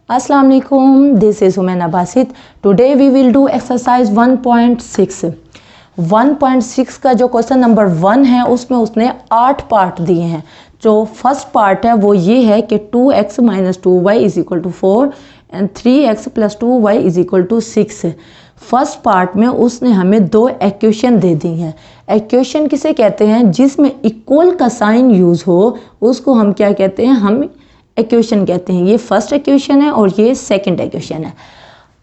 अस्सलाम वालेकुम, this is Humaina Basit. Today we will do exercise 1.6। 1.6 का जो क्वेश्चन नंबर 1 है उसमें उसने 8 पार्ट दिए हैं। जो फर्स्ट पार्ट है वो ये है कि 2x - 2y = 4 and 3x + 2y = 6। First part में उसने हमें 2 इक्वेशन दे दी हैं। इक्वेशन किसे कहते हैं? जिसमें इक्वल का साइन यूज़ हो उसको हम क्या कहते हैं? हम इक्वेशन कहते हैं। ये फर्स्ट इक्वेशन है और ये सेकंड इक्वेशन है।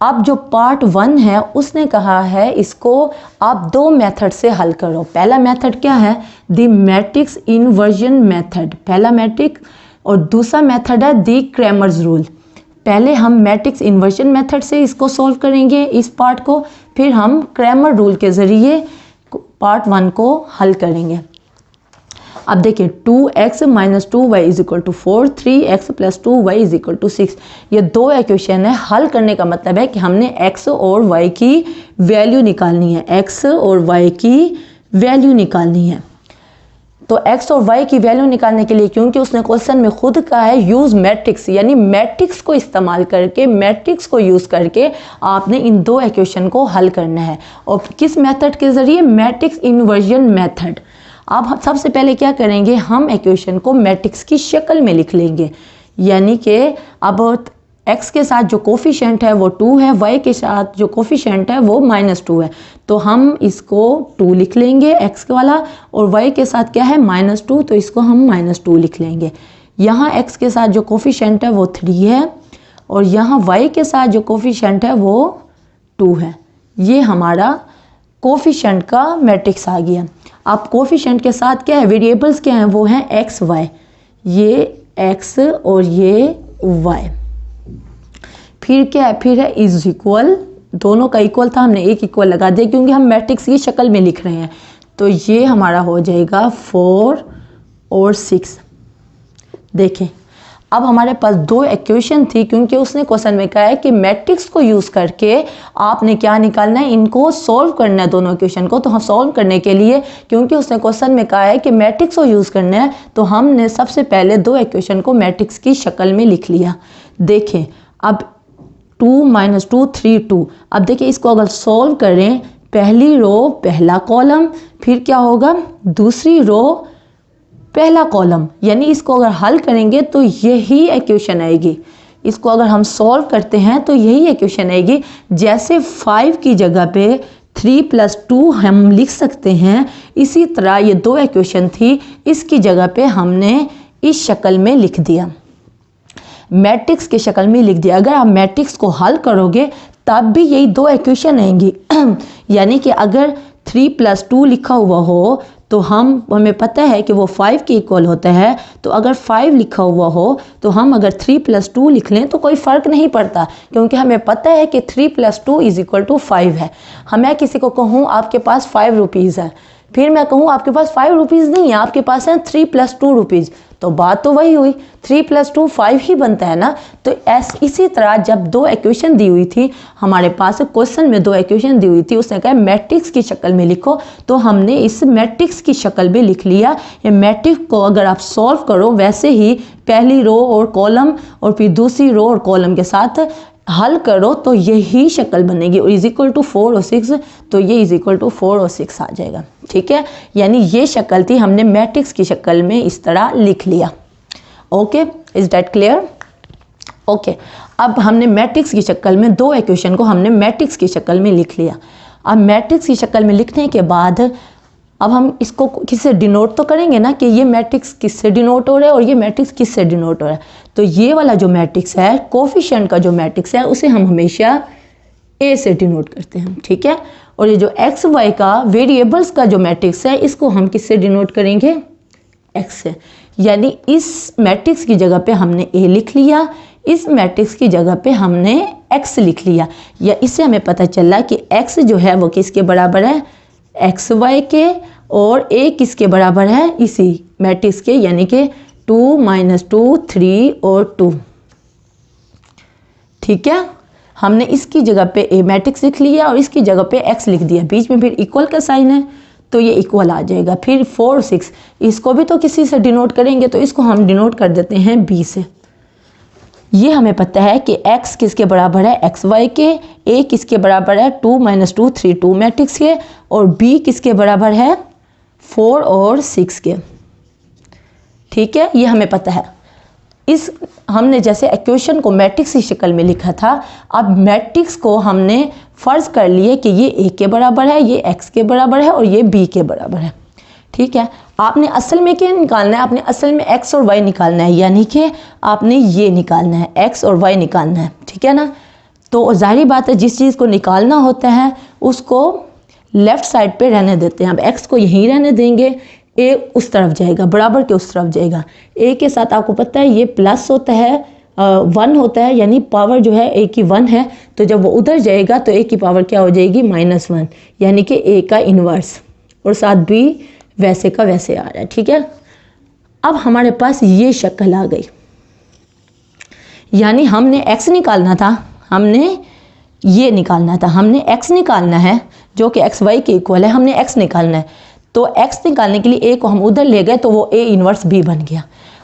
अब जो पार्ट 1 है उसने कहा है इसको आप 2 मेथड से हल करो। पहला मेथड क्या है? द मैट्रिक्स इन्वर्जन मेथड, पहला मैट्रिक्स। और दूसरा मेथड है द क्रैमर्स रूल। पहले हम मैट्रिक्स इन्वर्जन मेथड से इसको सॉल्व करेंगे इस पार्ट को, फिर हम क्रैमर रूल के ज़रिए पार्ट 1 को हल करेंगे। अब देखिए 2x - 2y = 4, 3x + 2y = 6। ये 2 इक्वेशन है। हल करने का मतलब है कि हमने x और y की वैल्यू निकालनी है। x और y की वैल्यू निकालनी है। तो x और y की वैल्यू निकालने के लिए, क्योंकि उसने क्वेश्चन में खुद कहा है यूज़ मैट्रिक्स, यानी मैट्रिक्स को इस्तेमाल करके, मैट्रिक्स को यूज़ करके आपने इन 2 इक्वेशन को हल करना है। और किस मेथड के ज़रिए? Matrix inversion method. अब सबसे पहले क्या करेंगे? हम इक्वेशन को मैट्रिक्स की शक्ल में लिख लेंगे। यानी कि अब x के साथ जो कोफिशिएंट है वो 2 है, y के साथ जो कोफिशिएंट है वो -2 है। तो हम इसको 2 लिख लेंगे x वाला, और y के साथ क्या है? -2, तो इसको हम -2 लिख लेंगे। यहाँ x के साथ जो कोफिशिएंट है वो 3 है, और यहाँ y के साथ जो कोफिशिएंट है वो 2 है। ये हमारा कोफिशिएंट का मैट्रिक्स आ गया। अब कोफिशिएंट के साथ क्या है? वेरिएबल्स क्या हैं? वो हैं x, y। ये x और ये y। फिर क्या है? फिर है इज इक्वल। दोनों का इक्वल था, हमने एक इक्वल लगा दिया क्योंकि हम मैट्रिक्स की शक्ल में लिख रहे हैं। तो ये हमारा हो जाएगा 4 और 6। देखें, अब हमारे पास 2 इक्वेशन थी, क्योंकि उसने क्वेश्चन में कहा है कि मैट्रिक्स को यूज़ करके आपने क्या निकालना है? इनको सॉल्व करना है, दोनों इक्वेशन को। तो हम सॉल्व करने के लिए, क्योंकि उसने क्वेश्चन में कहा है कि मैट्रिक्स को यूज़ करना है, तो हमने सबसे पहले 2 इक्वेशन को मैट्रिक्स की शक्ल में लिख लिया। देखें, अब 2 - 2 3 2। अब देखिए इसको अगर सॉल्व करें, पहली रो पहला कॉलम, फिर क्या होगा? दूसरी रो पहला कॉलम, यानी इसको अगर हल करेंगे तो यही इक्वेशन आएगी। इसको अगर हम सॉल्व करते हैं तो यही इक्वेशन आएगी। जैसे 5 की जगह पे 3 + 2 हम लिख सकते हैं, इसी तरह ये 2 इक्वेशन थी, इसकी जगह पे हमने इस शक्ल में लिख दिया, मैट्रिक्स की शक्ल में लिख दिया। अगर आप मैट्रिक्स को हल करोगे तब भी यही 2 इक्वेशन आएंगी। यानी कि अगर 3 + 2 लिखा हुआ हो तो हमें पता है कि वो 5 के इक्वल होता है। तो अगर 5 लिखा हुआ हो तो हम अगर 3 + 2 लिख लें तो कोई फ़र्क नहीं पड़ता, क्योंकि हमें पता है कि 3 + 2 = 5 है। मैं किसी को कहूँ आपके पास 5 रुपीज़ है, फिर मैं कहूँ आपके पास 5 रुपीज़ नहीं है, आपके पास है 3 + 2 रुपीज़, तो बात तो वही हुई, 3 + 2 5 ही बनता है ना। तो इसी तरह जब 2 इक्वेशन दी हुई थी हमारे पास, क्वेश्चन में 2 इक्वेशन दी हुई थी, उसने कहा मैट्रिक्स की शक्ल में लिखो, तो हमने इस मैट्रिक्स की शक्ल में लिख लिया। ये मैट्रिक्स को अगर आप सॉल्व करो वैसे ही पहली रो और कॉलम और फिर दूसरी रो और कॉलम के साथ हल करो तो यही शक्ल बनेगी, और = 4 और 6, तो ये = 4 और 6 आ जाएगा। ठीक है, यानी ये शक्ल थी, हमने मैट्रिक्स की शक्ल में इस तरह लिख लिया। Okay, is that clear? Okay, अब हमने मैट्रिक्स की शक्ल में 2 इक्वेशन को हमने मैट्रिक्स की शक्ल में लिख लिया। अब मैट्रिक्स की शक्ल में लिखने के बाद अब हम इसको किससे डिनोट तो करेंगे ना, कि ये मैट्रिक्स किससे डिनोट हो रहा है और ये मैट्रिक्स किससे डिनोट हो रहा है। तो ये वाला जो मैट्रिक्स है, कोफिशिएंट का जो मैट्रिक्स है, उसे हम हमेशा A से डिनोट करते हैं। ठीक है, और ये जो x y का वेरिएबल्स का जो मैट्रिक्स है, इसको हम किससे डिनोट करेंगे? x से। यानी इस मैट्रिक्स की जगह पे हमने A लिख लिया, इस मैट्रिक्स की जगह पे हमने x लिख लिया। या इससे हमें पता चला कि x जो है वो किसके बराबर है? x y के, और A किसके बराबर है? इसी मैट्रिक्स के, यानी कि 2 - 2 3 और 2। ठीक है, हमने इसकी जगह पे A मैट्रिक्स लिख लिया और इसकी जगह पे x लिख दिया, बीच में फिर इक्वल का साइन है तो ये इक्वल आ जाएगा। फिर 4 6, इसको भी तो किसी से डिनोट करेंगे, तो इसको हम डिनोट कर देते हैं B से। ये हमें पता है कि x किसके बराबर है, एक्स वाई के, a किसके बराबर है 2 - 2 3 2 मैट्रिक्स के, और b किसके बराबर है 4 और 6 के। ठीक है, ये हमें पता है। इस हमने जैसे इक्वेशन को मैट्रिक्स की शक्ल में लिखा था, अब मैट्रिक्स को हमने फ़र्ज़ कर लिए कि ये a के बराबर है, ये x के बराबर है और ये b के बराबर है। ठीक है, आपने असल में क्या निकालना है, आपने असल में x और y निकालना है, यानी कि आपने ये निकालना है, x और y निकालना है। ठीक है ना, तो जाहिर बात है जिस चीज़ को निकालना होता है उसको लेफ़्ट साइड पे रहने देते हैं। अब x को यहीं रहने देंगे, a उस तरफ जाएगा, बराबर के उस तरफ जाएगा। a के साथ आपको पता है ये प्लस होता है, 1 होता है, यानी पावर जो है a की 1 है, तो जब वो उधर जाएगा तो a की पावर क्या हो जाएगी -1, यानी कि a का इन्वर्स, और साथ b वैसे का वैसे आ रहा है। ठीक है, अब हमारे पास ये शक्ल आ गई, यानी हमने x निकालना था, हमने ये निकालना था, हमने x निकालना है जो कि एक्स वाई के इक्वल है, हमने x निकालना है। तो x निकालने के लिए a को हम उधर ले गए तो वो a इन्वर्स b बन गया।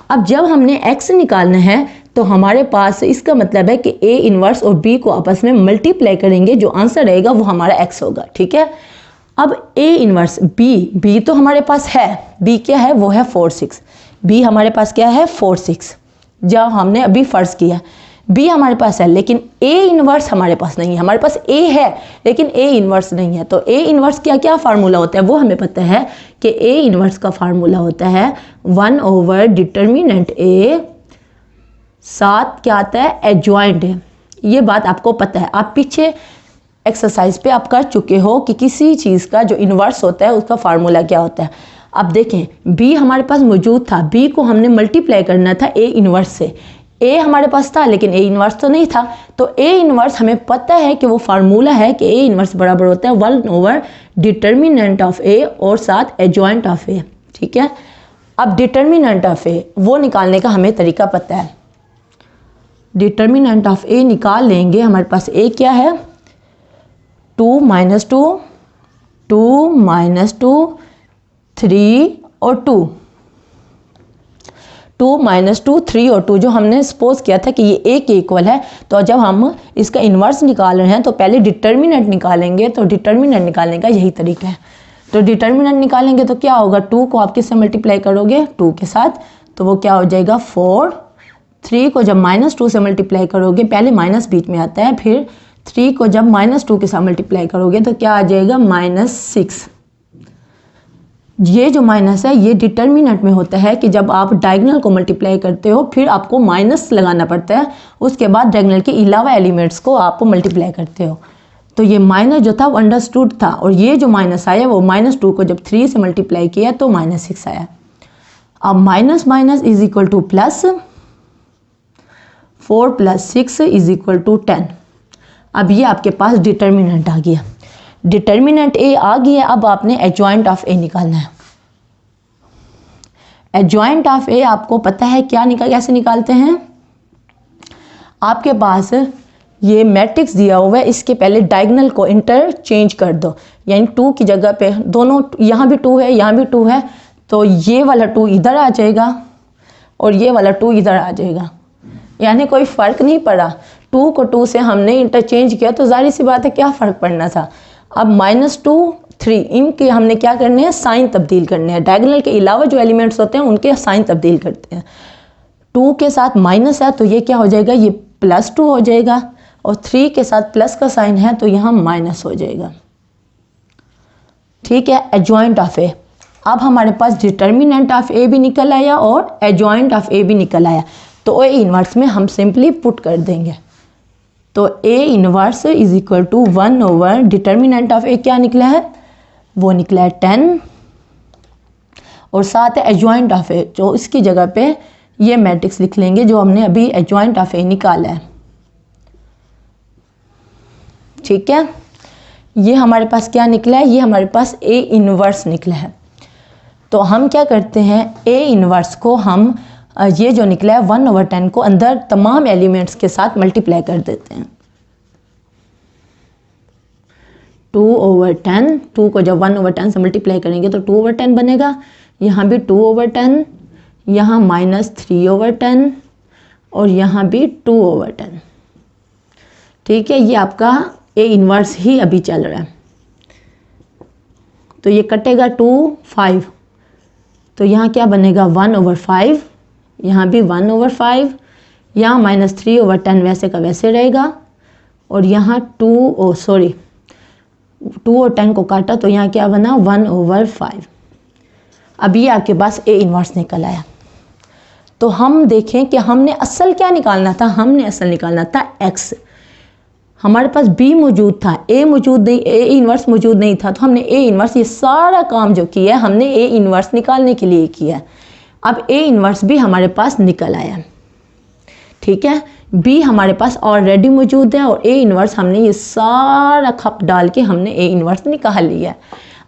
अब जब हमने x निकालना है तो हमारे पास इसका मतलब है कि a इन्वर्स और b को आपस में मल्टीप्लाई करेंगे, जो आंसर रहेगा वो हमारा x होगा। ठीक है, अब a इन्वर्स b तो हमारे पास है, b क्या है वो है 4 6, b हमारे पास क्या है 4 6, जब हमने अभी फ़र्ज़ किया b हमारे पास है, लेकिन a इन्वर्स हमारे पास नहीं है। हमारे पास a है लेकिन a इन्वर्स नहीं है। तो a इन्वर्स क्या क्या फार्मूला होता है वो हमें पता है कि a इन्वर्स का फार्मूला होता है 1 डिटर्मिनेंट a, साथ क्या आता है एडजॉइंट है। ये बात आपको पता है, आप पीछे एक्सरसाइज पे आप कर चुके हो कि किसी चीज़ का जो इन्वर्स होता है उसका फार्मूला क्या होता है। अब देखें b हमारे पास मौजूद था, b को हमने मल्टीप्लाई करना था a इन्वर्स से, a हमारे पास था लेकिन a इन्वर्स तो नहीं था, तो a इन्वर्स हमें पता है कि वो फार्मूला है कि a इन्वर्स बराबर होता है 1 डिटर्मिनेंट ऑफ a और साथ एडजॉइंट ऑफ a। ठीक है, अब डिटर्मिनेंट ऑफ a वो निकालने का हमें तरीका पता है। डिटर्मिनेंट ऑफ a निकाल लेंगे, हमारे पास a क्या है 2 - 2 2 - 2 3 और 2 2 - 2 3 और 2 जो हमने सपोज किया था कि ये a के इक्वल है। तो जब हम इसका इन्वर्स निकाल रहे हैं तो पहले डिटर्मिनेंट निकालेंगे, तो डिटर्मिनेंट निकालने का यही तरीका है। तो डिटर्मिनेंट निकालेंगे तो क्या होगा, 2 को आप किससे मल्टीप्लाई करोगे 2 के साथ, तो वो क्या हो जाएगा 4। 3 को जब -2 से मल्टीप्लाई करोगे, पहले माइनस बीच में आता है, फिर 3 को जब -2 के साथ मल्टीप्लाई करोगे तो क्या आ जाएगा -6। ये जो माइनस है ये डिटर्मिनेंट में होता है कि जब आप डायगोनल को मल्टीप्लाई करते हो फिर आपको माइनस लगाना पड़ता है, उसके बाद डायगोनल के अलावा एलिमेंट्स को आप मल्टीप्लाई करते हो। तो ये माइनस जो था वो अंडरस्टूड था, और ये जो माइनस आया वो -2 को जब 3 से मल्टीप्लाई किया तो -6 आया। अब minus minus is equal to plus, 4 + 6 is equal to 10। अब ये आपके पास डिटर्मिनेंट आ गया, डिटर्मिनेंट a आ गया। अब आपने एडजॉइंट ऑफ a निकालना है। एडजॉइंट ऑफ a आपको पता है क्या कैसे निकालते हैं, आपके पास ये मैट्रिक्स दिया हुआ है, इसके पहले डायगोनल को इंटरचेंज कर दो, यानी 2 की जगह पे दोनों, यहाँ भी 2 है यहाँ भी 2 है, तो ये वाला 2 इधर आ जाएगा और ये वाला 2 इधर आ जाएगा, यानी कोई फ़र्क नहीं पड़ा। 2 को 2 से हमने इंटरचेंज किया तो जाहिर सी बात है क्या फ़र्क पड़ना था। अब -2 3 इनके हमने क्या करने हैं, साइन तब्दील करने हैं। डायगोनल के अलावा जो एलिमेंट्स होते हैं उनके साइन तब्दील करते हैं। 2 के साथ माइनस है तो ये क्या हो जाएगा, ये +2 हो जाएगा, और 3 के साथ प्लस का साइन है तो यहाँ माइनस हो जाएगा। ठीक है, एडजॉइंट ऑफ a। अब हमारे पास डिटर्मिनेंट ऑफ a भी निकल आया और एडजॉइंट ऑफ a भी निकल आया, तो a इन्वर्स में हम सिंपली पुट कर देंगे। तो a inverse is equal to 1 determinant of a क्या निकला है, वो निकला है 10, और साथ है एडजॉइंट ऑफ a, जो इसकी जगह पे ये मैट्रिक्स लिख लेंगे जो हमने अभी एडजॉइंट ऑफ a निकाला है। ठीक है, ये हमारे पास क्या निकला है, ये हमारे पास a इन्वर्स निकला है। तो हम क्या करते हैं, a इन्वर्स को हम ये जो निकला है 1/10 को अंदर तमाम एलिमेंट्स के साथ मल्टीप्लाई कर देते हैं। 2/10, 2 को जब 1/10 से मल्टीप्लाई करेंगे तो 2/10 बनेगा, यहाँ भी 2/10, यहाँ -3/10, और यहाँ भी 2/10। ठीक है, ये आपका ए इन्वर्स ही अभी चल रहा है। तो ये कटेगा 2, 5, तो यहाँ क्या बनेगा 1/5, यहाँ भी 1/5, यहाँ -3/10 वैसे का वैसे रहेगा, और यहाँ 2 और 10 को काटा तो यहाँ क्या बना 1/5। अब ये आपके पास ए इन्वर्स निकल आया। तो हम देखें कि हमने असल क्या निकालना था, हमने असल निकालना था x। हमारे पास b मौजूद था, a मौजूद नहीं, a इन्वर्स मौजूद नहीं था, तो हमने a इन्वर्स, ये सारा काम जो किया है हमने a इन्वर्स निकालने के लिए किया है। अब a इन्वर्स भी हमारे पास निकल आया। ठीक है, b हमारे पास ऑलरेडी मौजूद है और a इन्वर्स हमने ये सारा खप डाल के हमने a इन्वर्स निकाल लिया।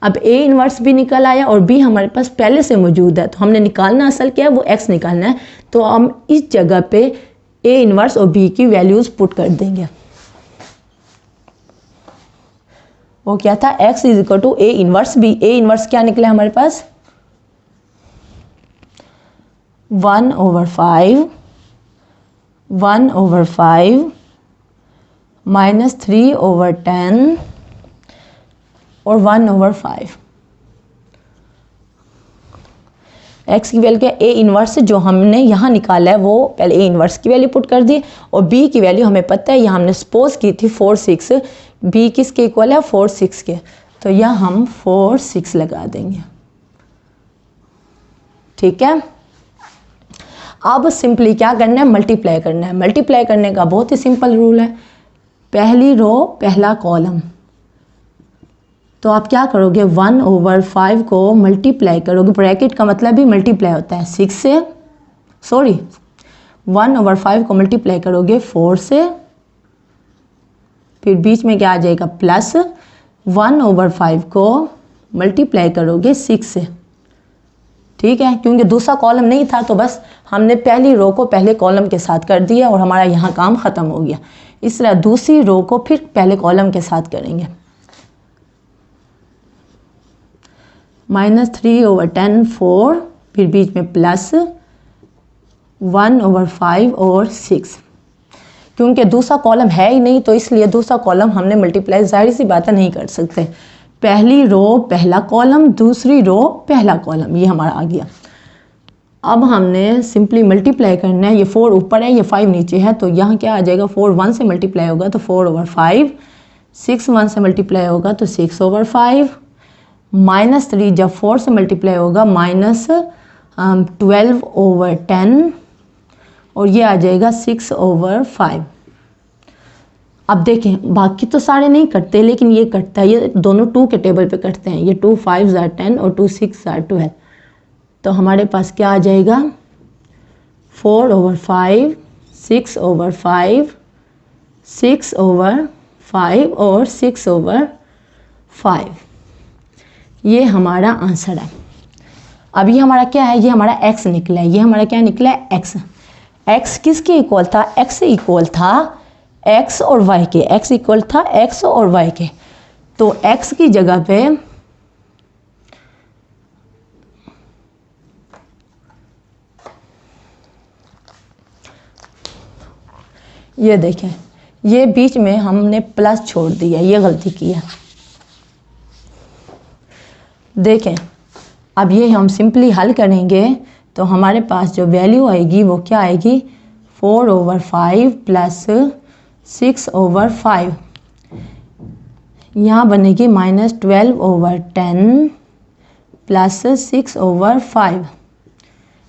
अब a इन्वर्स भी निकल आया और b हमारे पास पहले से मौजूद है, तो हमने निकालना असल क्या है, वो x निकालना है। तो हम इस जगह पे a इन्वर्स और b की वैल्यूज़ पुट कर देंगे। वो क्या था, x = a inverse b। a inverse क्या निकला हमारे पास 1/5 -3/10 और 1/5। x की वैल्यू क्या, a इन्वर्स जो हमने यहाँ निकाला है वो पहले a इन्वर्स की वैल्यू पुट कर दी, और b की वैल्यू हमें पता है, यहाँ हमने सपोज की थी 4, 6, b किसके इक्वल है 4, 6 के, तो यहाँ हम 4, 6 लगा देंगे। ठीक है, अब सिंपली क्या करना है, मल्टीप्लाई करना है। मल्टीप्लाई करने का बहुत ही सिंपल रूल है, पहली रो पहला कॉलम। तो आप क्या करोगे 1/5 को मल्टीप्लाई करोगे, ब्रैकेट का मतलब भी मल्टीप्लाई होता है 6 से, 1/5 को मल्टीप्लाई करोगे 4 से, फिर बीच में क्या आ जाएगा प्लस 1/5 को मल्टीप्लाई करोगे 6 से। ठीक है, क्योंकि दूसरा कॉलम नहीं था तो बस हमने पहली रो को पहले कॉलम के साथ कर दिया और हमारा यहाँ काम ख़त्म हो गया। इस तरह दूसरी रो को फिर पहले कॉलम के साथ करेंगे। -3/10 4, फिर बीच में प्लस 1/5 और 6। क्योंकि दूसरा कॉलम है ही नहीं तो इसलिए दूसरा कॉलम हमने मल्टीप्लाई जाहिर सी बात है नहीं कर सकते। पहली रो पहला कॉलम, दूसरी रो पहला कॉलम, ये हमारा आ गया। अब हमने सिंपली मल्टीप्लाई करना है, ये 4 ऊपर है ये 5 नीचे है, तो यहाँ क्या आ जाएगा 4 1 से मल्टीप्लाई होगा तो 4/5, 6 1 से मल्टीप्लाई होगा तो 6/5, -3 जब 4 से मल्टीप्लाई होगा -12/10 और ये आ जाएगा 6/5। अब देखें बाकी तो सारे नहीं कटते लेकिन ये कटता है, ये दोनों 2 के टेबल पे कटते हैं, ये 2 5 are 10 और 2 6 are 12। तो हमारे पास क्या आ जाएगा 4/5, 6/5, 6/5 और 6/5। ये हमारा आंसर है। अब ये हमारा क्या है, ये हमारा x निकला है, ये हमारा क्या निकला है x। x किसके इक्वल था, x इक्वल था x और y के, x इक्वल था x और y के। तो x की जगह पे ये देखें, ये बीच में हमने प्लस छोड़ दिया, ये गलती की है। देखें अब ये हम सिंपली हल करेंगे तो हमारे पास जो वैल्यू आएगी वो क्या आएगी 4/5 प्लस 6/5, यहाँ बनेगी -12/10 प्लस 6/5।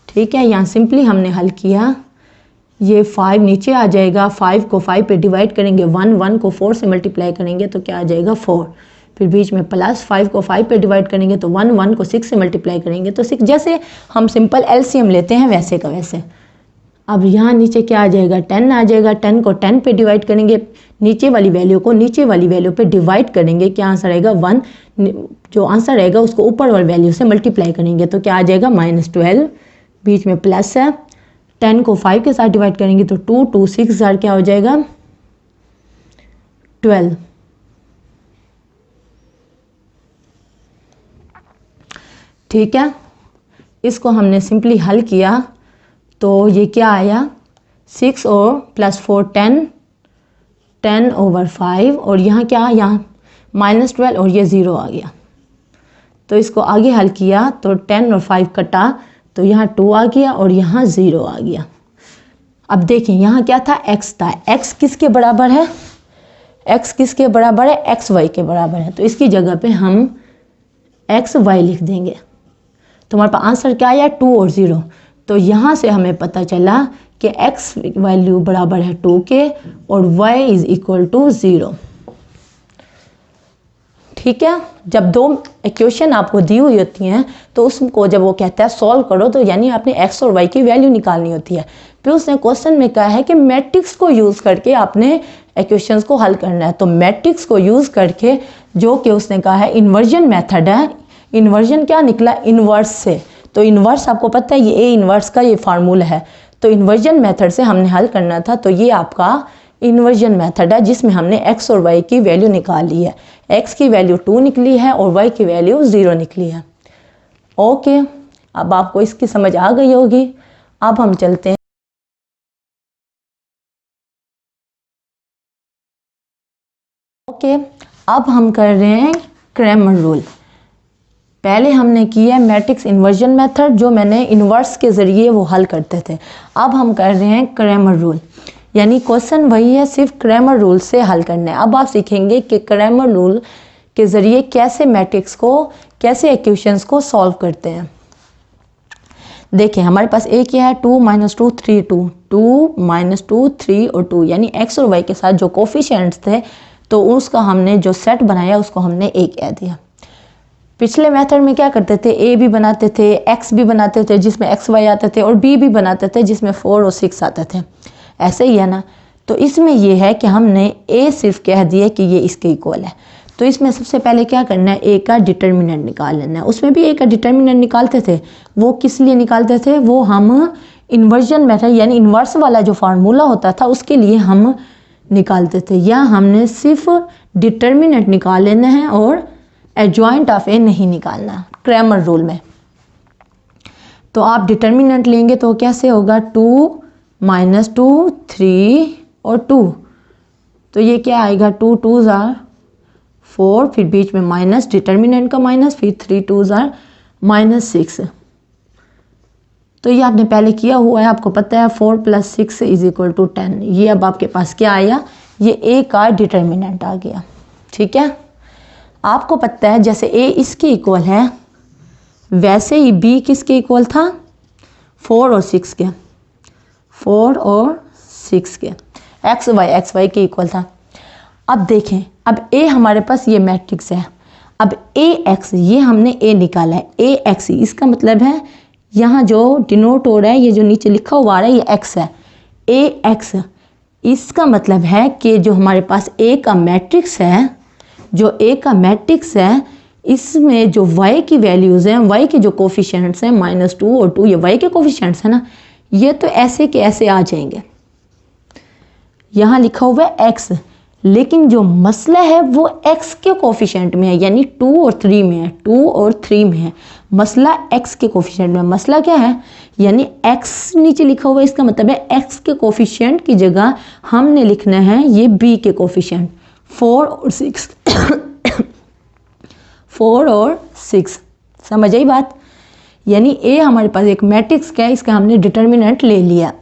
ठीक है, यहाँ सिंपली हमने हल किया, ये 5 नीचे आ जाएगा, 5 को 5 पे डिवाइड करेंगे, 1 को 4 से मल्टीप्लाई करेंगे तो क्या आ जाएगा 4, फिर बीच में प्लस 5 को 5 पे डिवाइड करेंगे तो 1 को 6 से मल्टीप्लाई करेंगे तो 6, जैसे हम सिंपल एलसीएम लेते हैं वैसे का वैसे। अब यहाँ नीचे क्या आ जाएगा 10 आ जाएगा, 10 को 10 पे डिवाइड करेंगे, नीचे वाली वैल्यू को नीचे वाली वैल्यू पे डिवाइड करेंगे, क्या आंसर आएगा 1, जो आंसर रहेगा उसको ऊपर वाली वैल्यू से मल्टीप्लाई करेंगे तो क्या आ जाएगा -12, बीच में प्लस है, 10 को 5 के साथ डिवाइड करेंगे तो 2 2 6 क्या हो जाएगा 12। ठीक है, इसको हमने सिंपली हल किया तो ये क्या आया 6 और प्लस 4 10, 10/5 और यहाँ क्या, यहाँ -12 और ये 0 आ गया। तो इसको आगे हल किया तो 10 और 5 कटा तो यहाँ 2 आ गया और यहाँ 0 आ गया। अब देखिए यहाँ क्या था, x था। x किसके बराबर है, x किसके बराबर है, एक्स वाई के बराबर है। तो इसकी जगह पे हम एक्स वाई लिख देंगे। तो हमारे पास आंसर क्या आया, 2 और 0। तो यहाँ से हमें पता चला कि x वैल्यू बराबर है 2 के और y इज इक्वल टू 0। ठीक है। जब दो इक्वेशन आपको दी हुई होती हैं तो उसको जब वो कहता है सॉल्व करो, तो यानी आपने x और y की वैल्यू निकालनी होती है। फिर उसने क्वेश्चन में कहा है कि मैट्रिक्स को यूज़ करके आपने इक्वेशंस को हल करना है। तो मैट्रिक्स को यूज़ करके, जो कि उसने कहा है इन्वर्जन मेथड है। इन्वर्जन क्या निकला, इन्वर्स से। तो इन्वर्स आपको पता है ये ए इन्वर्स का ये फार्मूला है। तो इन्वर्जन मेथड से हमने हल करना था। तो ये आपका इन्वर्जन मेथड है जिसमें हमने x और y की वैल्यू निकाल ली है। x की वैल्यू 2 निकली है और y की वैल्यू 0 निकली है। ओके, अब आपको इसकी समझ आ गई होगी। अब हम चलते हैं अब हम कर रहे हैं क्रैमर रूल। पहले हमने किया मैट्रिक्स इन्वर्जन मेथड, जो मैंने इन्वर्स के ज़रिए वो हल करते थे। अब हम कर रहे हैं क्रैमर रूल, यानी क्वेश्चन वही है, सिर्फ क्रैमर रूल से हल करना है। अब आप सीखेंगे कि क्रैमर रूल के ज़रिए कैसे मैट्रिक्स को, कैसे इक्वेशंस को सॉल्व करते हैं। देखिए हमारे पास एक क्या है, 2 - 2 3 2, 2 - 2 3 और 2, यानी x और y के साथ जो कोफिशिएंट्स थे तो उसका हमने जो सेट बनाया उसको हमने a कह दिया। पिछले मेथड में क्या करते थे, a भी बनाते थे, x भी बनाते थे जिसमें x y आते थे, और b भी बनाते थे जिसमें 4 और 6 आते थे। ऐसे ही है ना। तो इसमें ये है कि हमने a सिर्फ कह दिया कि ये इसके इक्वल है। तो इसमें सबसे पहले क्या करना है, a का डिटर्मिनेंट निकाल लेना है। उसमें भी a का डिटर्मिनेंट निकालते थे। वो किस लिए निकालते थे, वो हम इन्वर्जन मेथड यानी इन्वर्स वाला जो फार्मूला होता था उसके लिए हम निकालते थे। या हमने सिर्फ डिटर्मिनेंट निकाल लेना है और एडजॉइंट ऑफ ए नहीं निकालना क्रैमर रूल में। तो आप डिटर्मिनेंट लेंगे तो कैसे होगा, 2 - 2 3 और 2। तो ये क्या आएगा, 2 2s are 4, फिर बीच में माइनस, डिटर्मिनेंट का माइनस, फिर 3 2s are -6। तो ये आपने पहले किया हुआ है, आपको पता है 4 + 6 = 10। ये अब आपके पास क्या आया, ये ए का डिटर्मिनेंट आ गया। ठीक है। आपको पता है जैसे ए इसके इक्वल है वैसे ही बी किसके इक्वल था, 4 और 6 के, 4 और 6 के, एक्स वाई के इक्वल था। अब देखें, अब ए हमारे पास ये मैट्रिक्स है। अब ए एक्स, ये हमने ए निकाला है, ए एक्स, इसका मतलब है यहाँ जो डिनोट हो रहा है, ये जो नीचे लिखा हुआ आ रहा है ये एक्स है, ए एक्स। इसका मतलब है कि जो हमारे पास ए का मैट्रिक्स है, जो ए का मैट्रिक्स है, इसमें जो y की वैल्यूज़ हैं, y के जो कोफिशिएंट्स हैं -2 और 2, ये y के कोफिशिएंट्स हैं ना, ये तो ऐसे के ऐसे आ जाएंगे। यहाँ लिखा हुआ है x, लेकिन जो मसला है वो x के कोफिशिएंट में है, यानी 2 और 3 में है, 2 और 3 में है। मसला x के कोफिशिएंट में। मसला क्या है, यानी x नीचे लिखा हुआ है, इसका मतलब है x के कोफिशिएंट की जगह हमने लिखना है ये b के कोफिशिएंट, 4 और 6 4 और 6। समझ आई बात। यानी ए हमारे पास एक मैट्रिक्स का है, इसका हमने डिटर्मिनेंट ले लिया।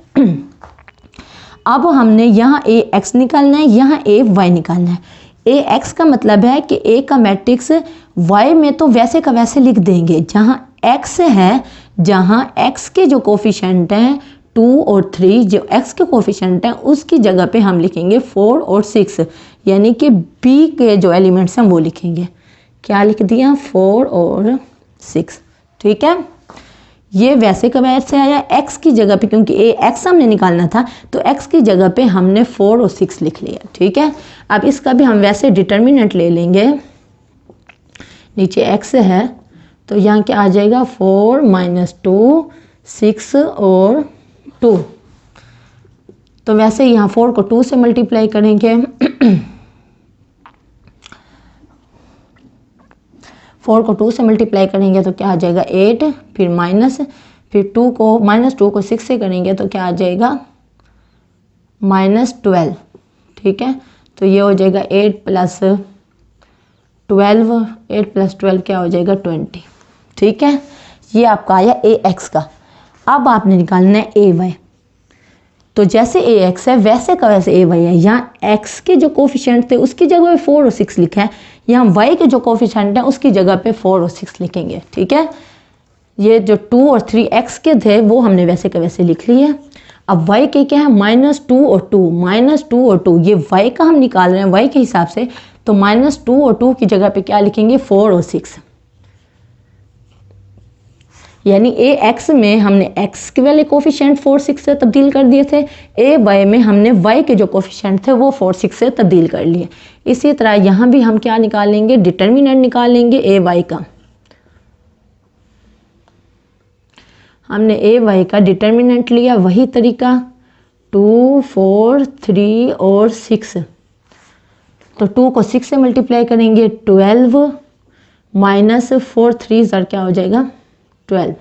अब हमने यहाँ ए एक्स निकालना है, यहाँ ए वाई निकालना है। ए एक्स का मतलब है कि ए का मैट्रिक्स वाई में तो वैसे का वैसे लिख देंगे, जहाँ एक्स है, जहाँ एक्स के जो कोफिशिएंट हैं 2 और 3, जो एक्स के कोफिशिएंट हैं उसकी जगह पे हम लिखेंगे 4 और 6, यानी कि बी के जो एलिमेंट्स हैं वो लिखेंगे। क्या लिख दिया, 4 और 6। ठीक है। ये वैसे का वैसे आया, x की जगह पे, क्योंकि ए एक्स हमने निकालना था तो x की जगह पे हमने 4 और 6 लिख लिया। ठीक है। अब इसका भी हम वैसे डिटर्मिनेंट ले लेंगे, नीचे x है तो यहाँ क्या आ जाएगा, 4 - 2 6 और 2। तो वैसे यहाँ 4 को 2 से मल्टीप्लाई करेंगे, 4 को 2 से मल्टीप्लाई करेंगे तो क्या आ जाएगा 8, फिर माइनस, फिर -2 को 6 से करेंगे तो क्या आ जाएगा -12, ठीक है। तो ये हो जाएगा 8 + 12, 8 + 12 क्या हो जाएगा 20, ठीक है। ये आपका आया ए एक्स का। अब आपने निकालना है ए वाई। तो जैसे ए एक्स है वैसे का वैसे ए वाई है। यहाँ एक्स के जो कोफिशिएंट थे उसकी जगह पे 4 और 6 लिखा है, यहाँ वाई के जो कोफिशिएंट है उसकी जगह पे 4 और 6 लिखेंगे, ठीक है। ये जो 2 और 3 एक्स के थे वो हमने वैसे का वैसे लिख लिए। अब y के क्या है -2 और 2, -2 और 2, ये y का हम निकाल रहे हैं y के हिसाब से। तो -2 और 2 की जगह पे क्या लिखेंगे 4 और 6, यानी ए एक्स में हमने x के वाले कोफिशिएंट 4 6 से तब्दील कर दिए थे, ए वाई में हमने y के जो कोफिशिएंट थे वो 4 6 से तब्दील कर लिए। इसी तरह यहाँ भी हम क्या निकालेंगे, डिटर्मिनेंट निकालेंगे ए वाई का। हमने ए वाई का डिटर्मिनेंट लिया, वही तरीका 2 4 3 और 6। तो 2 को 6 से मल्टीप्लाई करेंगे 12 माइनस 4 3 ज़र क्या हो जाएगा 12,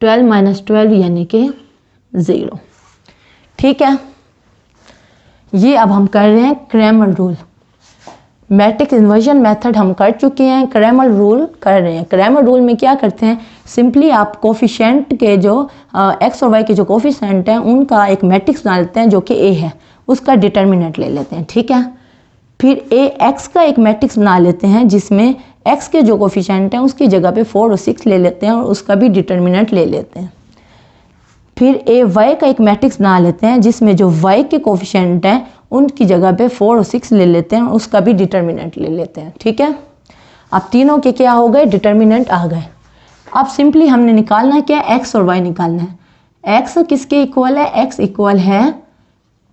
12 - 12 यानी कि 0, ठीक है। ये अब हम कर रहे हैं Cramer rule. Matrix inversion method हम कर चुके हैं, क्रैमर रूल कर रहे हैं। क्रैमर रूल में क्या करते हैं, सिंपली आप कोफिशिएंट के जो एक्स और वाई के जो कोफिशिएंट हैं उनका एक मैट्रिक्स बना लेते हैं जो कि ए है, उसका डिटर्मिनेंट ले लेते हैं, ठीक है। फिर ए एक्स का एक मैट्रिक्स बना लेते हैं जिसमें एक्स के जो कोफिशिएंट हैं उसकी जगह पे 4 और 6 ले लेते हैं और उसका भी डिटर्मिनेंट ले लेते हैं। फिर ए वाई का एक मैट्रिक्स बना लेते हैं जिसमें जो वाई के कोफिशिएंट हैं उनकी जगह पे 4 और 6 ले लेते हैं और उसका भी डिटर्मिनेंट ले लेते हैं, ठीक है। अब तीनों के क्या हो गए, डिटर्मिनेंट आ गए। अब सिंपली हमने निकालना है क्या, एक्स और वाई निकालना है। एक्स किसके इक्वल है, एक्स इक्वल है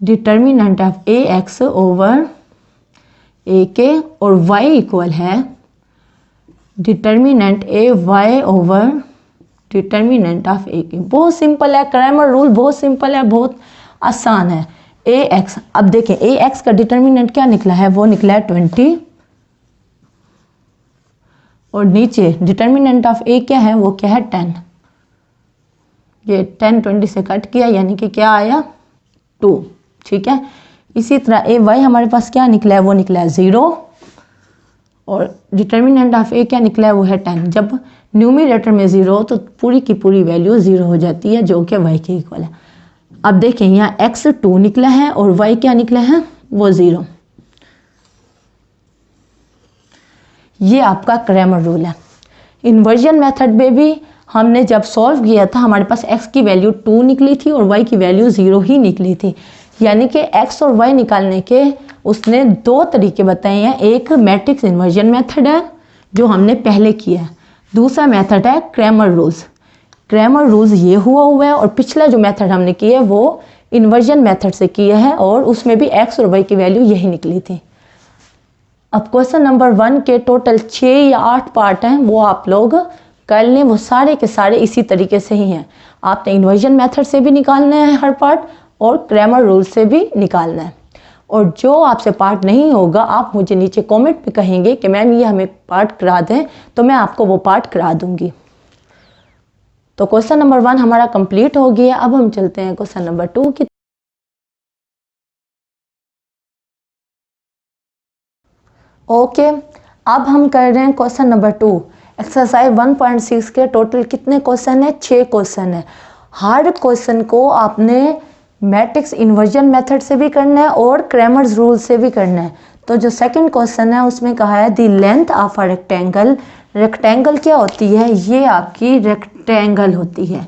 determinant of A x over A के, और वाई इक्वल है determinant A y over determinant of A के। बहुत सिंपल है, क्रैमर रूल बहुत सिंपल है, बहुत आसान है। ए एक्स, अब देखें ए एक्स का डिटर्मिनेंट क्या निकला है, वो निकला है 20, और नीचे डिटर्मिनेंट ऑफ ए क्या है, वो क्या है 10। ये 10 20 से कट किया यानी कि क्या आया 2, ठीक है। इसी तरह ए वाई हमारे पास क्या निकला है, वो निकला है 0, और डिटर्मिनेंट ऑफ ए क्या निकला है, वो है 10। जब न्यूमरेटर में 0 तो पूरी की पूरी वैल्यू 0 हो जाती है जो कि वाई के इक्वल है। अब देखें यहाँ x 2 निकला है और y क्या निकला है, वो 0। ये आपका क्रैमर रूल है। इन्वर्जन मेथड में भी हमने जब सॉल्व किया था हमारे पास x की वैल्यू 2 निकली थी और y की वैल्यू 0 ही निकली थी, यानी कि x और y निकालने के उसने 2 तरीके बताए हैं। एक मैट्रिक्स इन्वर्जन मेथड है जो हमने पहले किया है, दूसरा मेथड है क्रैमर रूल्स। क्रैमर रूल्स ये हुआ है, और पिछला जो मेथड हमने किया है वो इन्वर्जन मेथड से किया है और उसमें भी x और y की वैल्यू यही निकली थी। अब क्वेश्चन नंबर 1 के टोटल 6 या 8 पार्ट हैं, वो आप लोग कर लें, वो सारे के सारे इसी तरीके से ही हैं। आपने इन्वर्जन मेथड से भी निकालना है हर पार्ट और क्रैमर रूल से भी निकालना है। और जो आपसे पार्ट नहीं होगा आप मुझे नीचे कमेंट पे कहेंगे कि मैम ये हमें पार्ट करा दें, तो मैं आपको वो पार्ट करा दूंगी। तो क्वेश्चन नंबर 1 हमारा कंप्लीट हो गया। अब हम चलते हैं क्वेश्चन नंबर 2 की। ओके, अब हम कर रहे हैं क्वेश्चन नंबर 2। एक्सरसाइज 1.6 के टोटल कितने क्वेश्चन है, 6 क्वेश्चन है। हर क्वेश्चन को आपने मैट्रिक्स इन्वर्जन मेथड से भी करना है और क्रैमर्स रूल से भी करना है। तो जो सेकंड क्वेश्चन है उसमें कहा है the length of a rectangle. Rectangle क्या होती है, ये आपकी रेक्टेंगल होती है,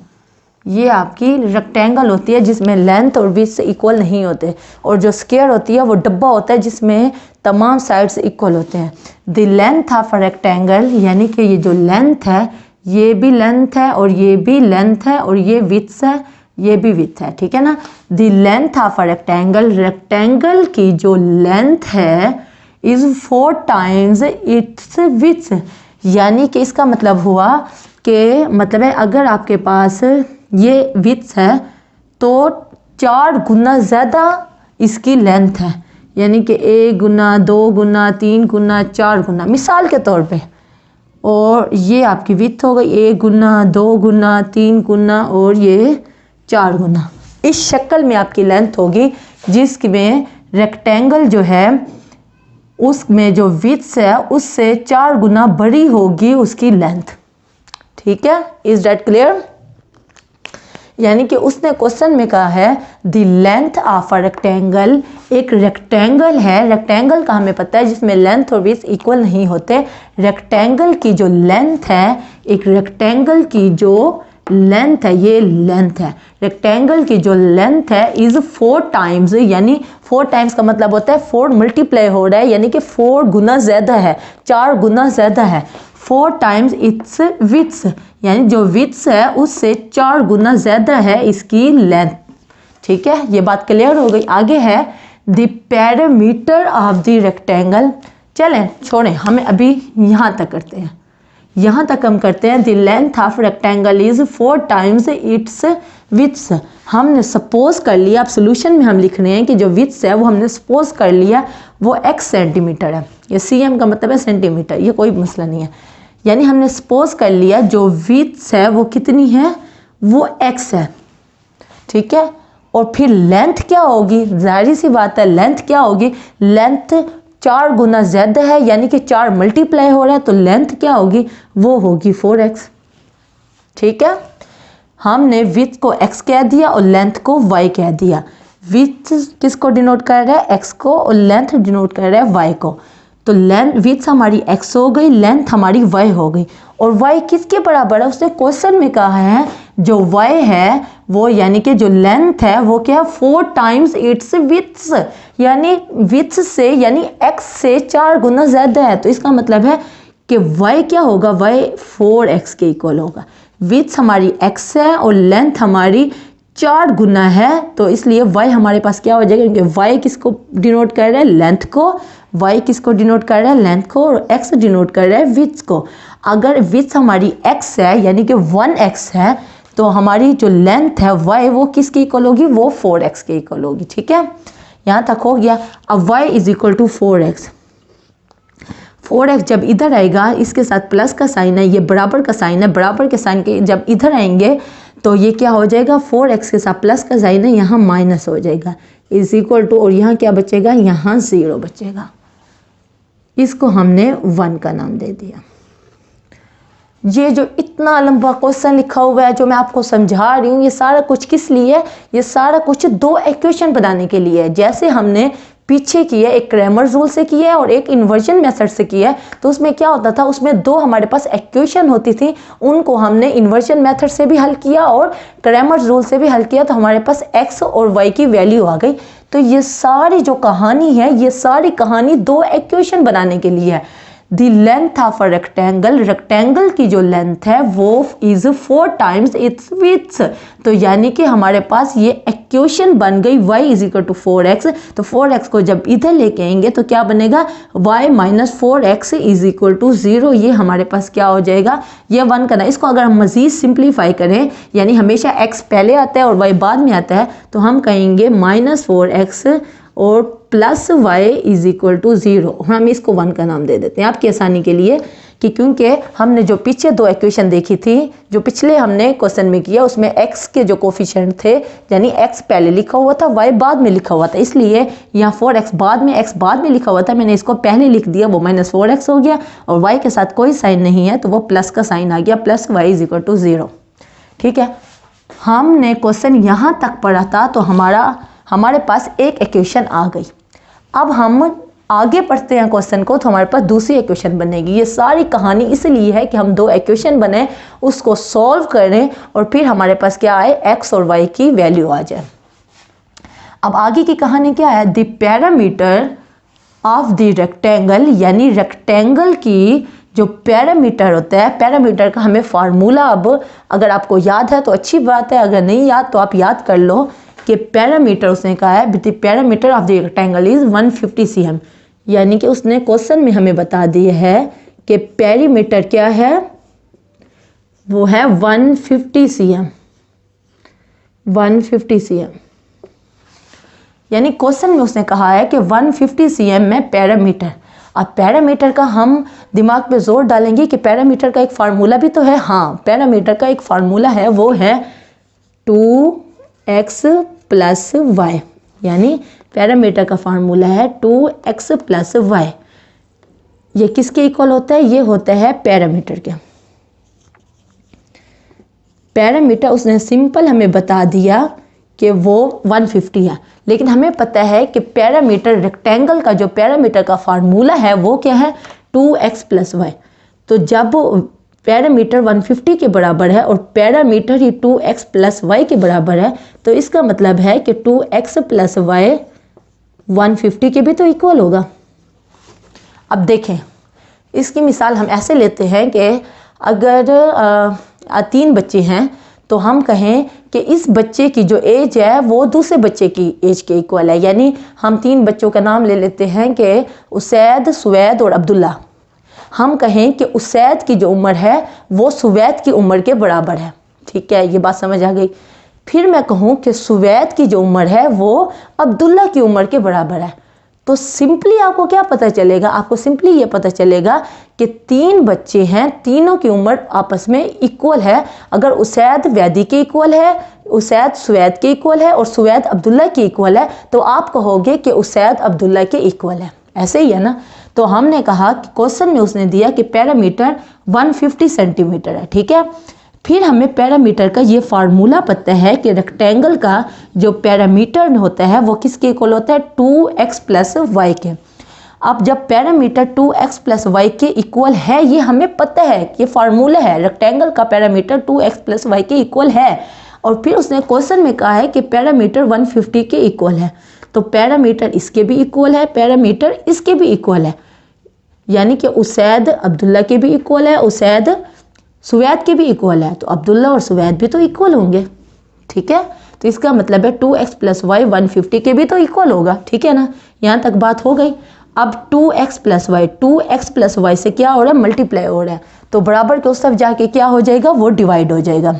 ये आपकी रेक्टेंगल होती है जिसमें लेंथ और विड्थ इक्वल नहीं होते, और जो स्क्वायर होती है वो डब्बा होता है जिसमें तमाम साइड्स इक्वल होते हैं। The length of a rectangle, यानी कि ये जो लेंथ है ये भी लेंथ है और ये भी लेंथ है और ये विड्थ है, ये भी विड्थ है, ठीक है ना। The length of a rectangle, rectangle की जो लेंथ है इज 4 टाइम्स इट्स विड्थ, यानी कि इसका मतलब हुआ कि मतलब है अगर आपके पास ये विड्थ है तो 4 गुना ज़्यादा इसकी लेंथ है, यानी कि 1 गुना 2 गुना 3 गुना 4 गुना मिसाल के तौर पे। और ये आपकी विड्थ हो गई 1 गुना 2 गुना 3 गुना और ये 4 गुना। इस शक्ल में आपकी लेंथ होगी जिसमें रेक्टेंगल जो है उसमें जो विड्थ है उससे 4 गुना बड़ी होगी उसकी लेंथ। ठीक है, इज दैट क्लियर? यानी कि उसने क्वेश्चन में कहा है the length of a rectangle, एक रेक्टेंगल है, रेक्टेंगल का हमें पता है जिसमें लेंथ और विड्थ इक्वल नहीं होते। रेक्टेंगल की जो लेंथ है, एक रेक्टेंगल की जो लेंथ है, ये लेंथ है, रेक्टेंगल की जो लेंथ है इज 4 टाइम्स, यानी 4 टाइम्स का मतलब होता है 4 मल्टीप्लाई हो रहा है, यानी कि 4 गुना ज़्यादा है, 4 गुना ज़्यादा है। 4 टाइम्स इट्स विड्थ, यानी जो विड्थ है उससे 4 गुना ज़्यादा है इसकी लेंथ। ठीक है, ये बात क्लियर हो गई। आगे है the parameter of the rectangle. चलें छोड़ें, हमें अभी यहाँ तक करते हैं, यहाँ तक हम करते हैं the length of rectangle is 4 times it's width. हमने सपोज कर लिया, अब सोल्यूशन में हम लिख रहे हैं कि जो विड्थ है वो हमने सपोज कर लिया वो x सेंटीमीटर है, ये cm का मतलब है सेंटीमीटर, ये कोई मसला नहीं है। यानी हमने सपोज कर लिया जो विड्थ है वो कितनी है, वो x है। ठीक है, और फिर लेंथ क्या होगी, जाहिर सी बात है लेंथ क्या होगी, लेंथ 4 गुना ज़्यादा है, यानी कि 4 मल्टीप्लाई हो रहा है, तो लेंथ क्या होगी, वो होगी 4x। ठीक है, हमने विड्थ को x कह दिया और लेंथ को y कह दिया। विड्थ किसको डिनोट कर रहा है, x को, और लेंथ डिनोट कर रहा है y को। तो लेंथ विड्थ हमारी x हो गई, लेंथ हमारी y हो गई। और y किसके बराबर है, उसने क्वेश्चन में कहा है जो y है वो, यानी कि जो लेंथ है वो क्या है, 4 टाइम्स इट्स विड्थ, यानी विड्थ से, यानी x से 4 गुना ज़्यादा है। तो इसका मतलब है कि y क्या होगा, y 4x के इक्वल होगा। विड्थ हमारी x है और लेंथ हमारी 4 गुना है, तो इसलिए y हमारे पास क्या हो जाएगा, क्योंकि y किसको डिनोट कर रहा है, लेंथ को, y किसको डिनोट कर रहा है, लेंथ को, और x डिनोट कर रहा है विड्थ को। अगर विड्थ हमारी x है यानी कि 1x है, तो हमारी जो लेंथ है y वो किसके इक्वल होगी, वो 4x के इक्वल होगी। ठीक है, यहाँ तक हो गया। अब y is equal to 4x, 4x जब इधर आएगा, इसके साथ प्लस का साइन है, ये बराबर का साइन है, बराबर के साइन के जब इधर आएंगे तो ये क्या हो जाएगा, 4x के साथ प्लस का साइन है, यहाँ माइनस हो जाएगा, इज इक्वल टू, और यहाँ क्या बचेगा, यहाँ 0 बचेगा। इसको हमने 1 का नाम दे दिया। ये जो इतना लंबा क्वेश्चन लिखा हुआ है जो मैं आपको समझा रही हूँ, ये सारा कुछ किस लिए है, ये सारा कुछ 2 इक्वेशन बनाने के लिए है। जैसे हमने पीछे किया, एक क्रैमर रूल से किया है और एक इन्वर्जन मेथड से किया है। तो उसमें क्या होता था, उसमें 2 हमारे पास इक्वेशन होती थी, उनको हमने इन्वर्जन मेथड से भी हल किया और क्रैमर रूल से भी हल किया, तो हमारे पास x और y की वैल्यू आ गई। तो ये सारी जो कहानी है, ये सारी कहानी 2 इक्वेशन बनाने के लिए है। The length of a rectangle, rectangle की जो लेंथ है वो इज 4 टाइम्स इट्स विड्थ। तो यानी कि हमारे पास ये इक्वेशन बन गई y is equal to 4x। तो 4x को जब इधर लेके आएंगे तो क्या बनेगा, y minus 4x is equal to 0। ये हमारे पास क्या हो जाएगा, ये 1 करना। इसको अगर हम मज़ीद सिंप्लीफाई करें, यानी हमेशा x पहले आता है और y बाद में आता है, तो हम कहेंगे माइनस 4x और plus y is equal to 0। हम इसको 1 का नाम दे देते हैं आपकी आसानी के लिए, कि क्योंकि हमने जो पीछे 2 इक्वेशन देखी थी, जो पिछले हमने क्वेश्चन में किया, उसमें x के जो कोफिशिएंट थे, यानी x पहले लिखा हुआ था, y बाद में लिखा हुआ था, इसलिए यहाँ 4x बाद में, x बाद में लिखा हुआ था, मैंने इसको पहले लिख दिया, वो माइनस 4x हो गया, और y के साथ कोई साइन नहीं है तो वो प्लस का साइन आ गया, plus y is equal to 0। ठीक है, हमने क्वेश्चन यहाँ तक पढ़ा था, तो हमारे पास एक इक्वेशन आ गई। अब हम आगे पढ़ते हैं क्वेश्चन को, तो हमारे पास दूसरी इक्वेशन बनेगी। ये सारी कहानी इसलिए है कि हम 2 इक्वेशन बने, उसको सॉल्व करें और फिर हमारे पास क्या आए, x और y की वैल्यू आ जाए। अब आगे की कहानी क्या है, the parameter of the rectangle, यानी रेक्टेंगल की जो पैरामीटर होता है, पैरामीटर का हमें फार्मूला, अब अगर आपको याद है तो अच्छी बात है, अगर नहीं याद तो आप याद कर लो कि पैरामीटर उसने कहा है the parameter of the rectangle is 150 cm। यानी कि उसने क्वेश्चन में हमें बता दिया है कि पैरामीटर क्या है, वो है 150 cm, 150 cm। यानी क्वेश्चन में उसने कहा है कि 150 cm में पैरामीटर। अब पैरामीटर का हम दिमाग पे जोर डालेंगे कि पैरामीटर का एक फार्मूला भी तो है। हाँ, पैरामीटर का एक फार्मूला है, वो है 2x प्लस y, यानी पैरामीटर का फार्मूला है 2x प्लस वाई। ये किसके इक्वल होता है? ये होता है पैरामीटर के। पैरामीटर उसने सिंपल हमें बता दिया कि वो 150 है, लेकिन हमें पता है कि पैरामीटर रेक्टेंगल का जो पैरामीटर का फार्मूला है वो क्या है? 2x plus Y. तो जब पैरामीटर 150 के बराबर है और पैरामीटर ही 2x प्लस वाई के बराबर है, तो इसका मतलब है कि 2x प्लस वाई 150 के भी तो इक्वल होगा। अब देखें, इसकी मिसाल हम ऐसे लेते हैं कि अगर 3 बच्चे हैं तो हम कहें कि इस बच्चे की जो एज है वो दूसरे बच्चे की एज के इक्वल है। यानी हम 3 बच्चों का नाम ले लेते हैं कि उसैद, सुवैद और अब्दुल्ला। हम कहें कि उसैद की जो उम्र है वो सुवैद की उम्र के बराबर है। ठीक है, ये बात समझ आ गई। फिर मैं कहूँ कि सुवैद की जो उम्र है वो अब्दुल्ला की उम्र के बराबर है, तो सिंपली आपको क्या पता चलेगा? आपको सिंपली ये पता चलेगा कि 3 बच्चे हैं, तीनों की उम्र आपस में इक्वल है। अगर उसैद वैदी के इक्वल है, उसैद सुवैद के इक्वल है और सुवैद अब्दुल्ला के इक्वल है, तो आप कहोगे कि उसैद अब्दुल्ला के इक्वल है। ऐसे ही है ना? तो हमने कहा कि क्वेश्चन में उसने दिया कि पैरामीटर 150 सेंटीमीटर है। ठीक है, फिर हमें पैरामीटर का ये फार्मूला पता है कि रेक्टेंगल का जो पैरामीटर होता है वो किसके इक्वल होता है? 2x प्लस वाई के। अब जब पैरामीटर 2x प्लस वाई के इक्वल है, ये हमें पता है, ये फार्मूला है, रेक्टेंगल का पैरामीटर 2x प्लस वाई के इक्वल है। और फिर उसने क्वेश्चन में कहा है कि पैरामीटर 150 के इक्वल है, तो पैरामीटर इसके भी इक्वल है, पैरामीटर इसके भी इक्वल है। यानी कि उसैद अब्दुल्ला के भी इक्वल है, उसैद सुवैद के भी इक्वल है, तो अब्दुल्ला और सुवैद भी तो इक्वल होंगे। ठीक है, तो इसका मतलब है 2x प्लस वाई 150 के भी तो इक्वल होगा। ठीक है ना, यहाँ तक बात हो गई। अब 2x प्लस वाई से क्या हो रहा है? मल्टीप्लाई हो रहा है, तो बराबर के उस तरफ जाके क्या हो जाएगा? वो डिवाइड हो जाएगा।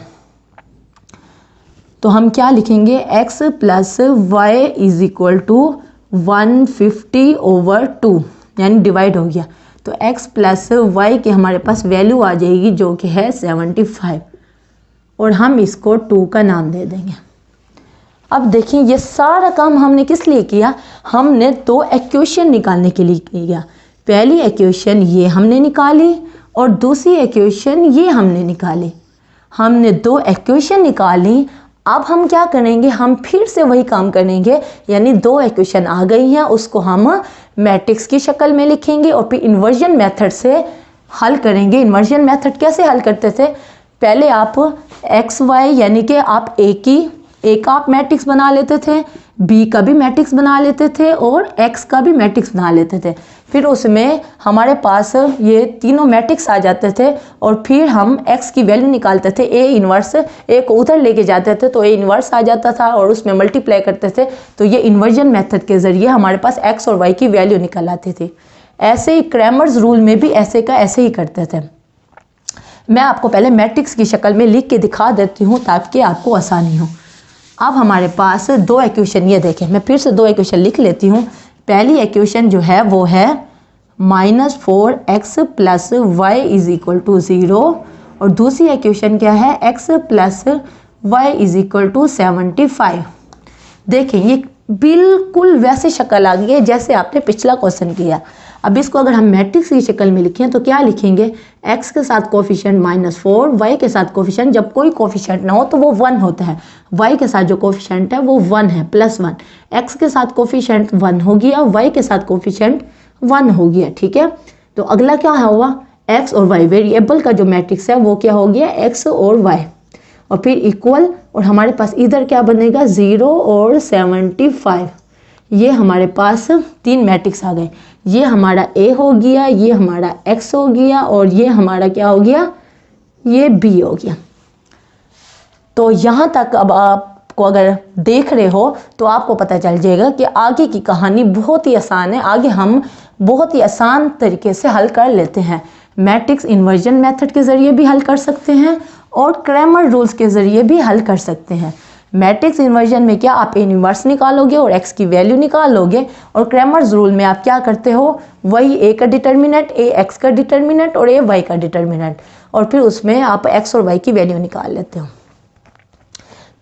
तो हम क्या लिखेंगे? x plus y is equal to 150/2, यानी डिवाइड हो गया। तो x प्लस वाई की हमारे पास वैल्यू आ जाएगी जो कि है 75, और हम इसको 2 का नाम दे देंगे। अब देखिए, ये सारा काम हमने किस लिए किया? हमने 2 इक्वेशन निकालने के लिए किया। पहली इक्वेशन ये हमने निकाली और दूसरी इक्वेशन ये हमने निकाली। हमने 2 इक्वेशन निकाली। अब हम क्या करेंगे? हम फिर से वही काम करेंगे, यानी 2 इक्वेशन आ गई हैं, उसको हम मैट्रिक्स की शक्ल में लिखेंगे और फिर इन्वर्जन मेथड से हल करेंगे। इन्वर्जन मेथड कैसे हल करते थे? पहले आप एक्स वाई यानी कि आप ए का आप मैट्रिक्स बना लेते थे, बी का भी मैट्रिक्स बना लेते थे और एक्स का भी मैट्रिक्स बना लेते थे। फिर उसमें हमारे पास ये तीनों मैट्रिक्स आ जाते थे और फिर हम एक्स की वैल्यू निकालते थे। ए इन्वर्स, ए को उधर लेके जाते थे तो ए इन्वर्स आ जाता था और उसमें मल्टीप्लाई करते थे, तो ये इन्वर्जन मेथड के ज़रिए हमारे पास एक्स और वाई की वैल्यू निकल आती थी। ऐसे ही क्रैमर्स रूल में भी ऐसे का ऐसे ही करते थे। मैं आपको पहले मैट्रिक्स की शक्ल में लिख के दिखा देती हूँ ताकि आपको आसानी हो। अब हमारे पास 2 इक्वेशन, ये देखें, मैं फिर से 2 इक्वेशन लिख लेती हूँ। पहली इक्वेशन जो है वो है -4x plus y is equal to 0, और दूसरी इक्वेशन क्या है? x plus y is equal to 75। देखें, ये बिल्कुल वैसे शक्ल आ गई है जैसे आपने पिछला क्वेश्चन किया। अब इसको अगर हम मैट्रिक्स की शक्ल में लिखें तो क्या लिखेंगे? x के साथ कोफिशिएंट -4, y के साथ कोफिशिएंट, जब कोई कोफिशिएंट ना हो तो वो 1 होता है, y के साथ जो कोफिशिएंट है वो 1 है, +1। x के साथ कोफिशिएंट 1 हो गया, y के साथ कोफिशिएंट 1 हो गया। ठीक है, तो अगला क्या हुआ? x और y, वेरिएबल का जो मैट्रिक्स है वो क्या हो गया? x और y, और फिर इक्वल, और हमारे पास इधर क्या बनेगा? 0 और 75। ये हमारे पास 3 मैट्रिक्स आ गए। ये हमारा A हो गया, ये हमारा X हो गया और ये हमारा क्या हो गया? ये B हो गया। तो यहाँ तक अब आपको अगर देख रहे हो तो आपको पता चल जाएगा कि आगे की कहानी बहुत ही आसान है। आगे हम बहुत ही आसान तरीके से हल कर लेते हैं। मैट्रिक्स इन्वर्जन मेथड के ज़रिए भी हल कर सकते हैं और क्रैमर रूल्स के ज़रिए भी हल कर सकते हैं। मैट्रिक्स इन्वर्जन में क्या, आप इन्वर्स निकालोगे और x की वैल्यू निकालोगे, और क्रैमर्स रूल में आप क्या करते हो? वही a का डिटर्मिनेंट, a x का डिटर्मिनेंट और a y का डिटर्मिनेंट, और फिर उसमें आप x और y की वैल्यू निकाल लेते हो।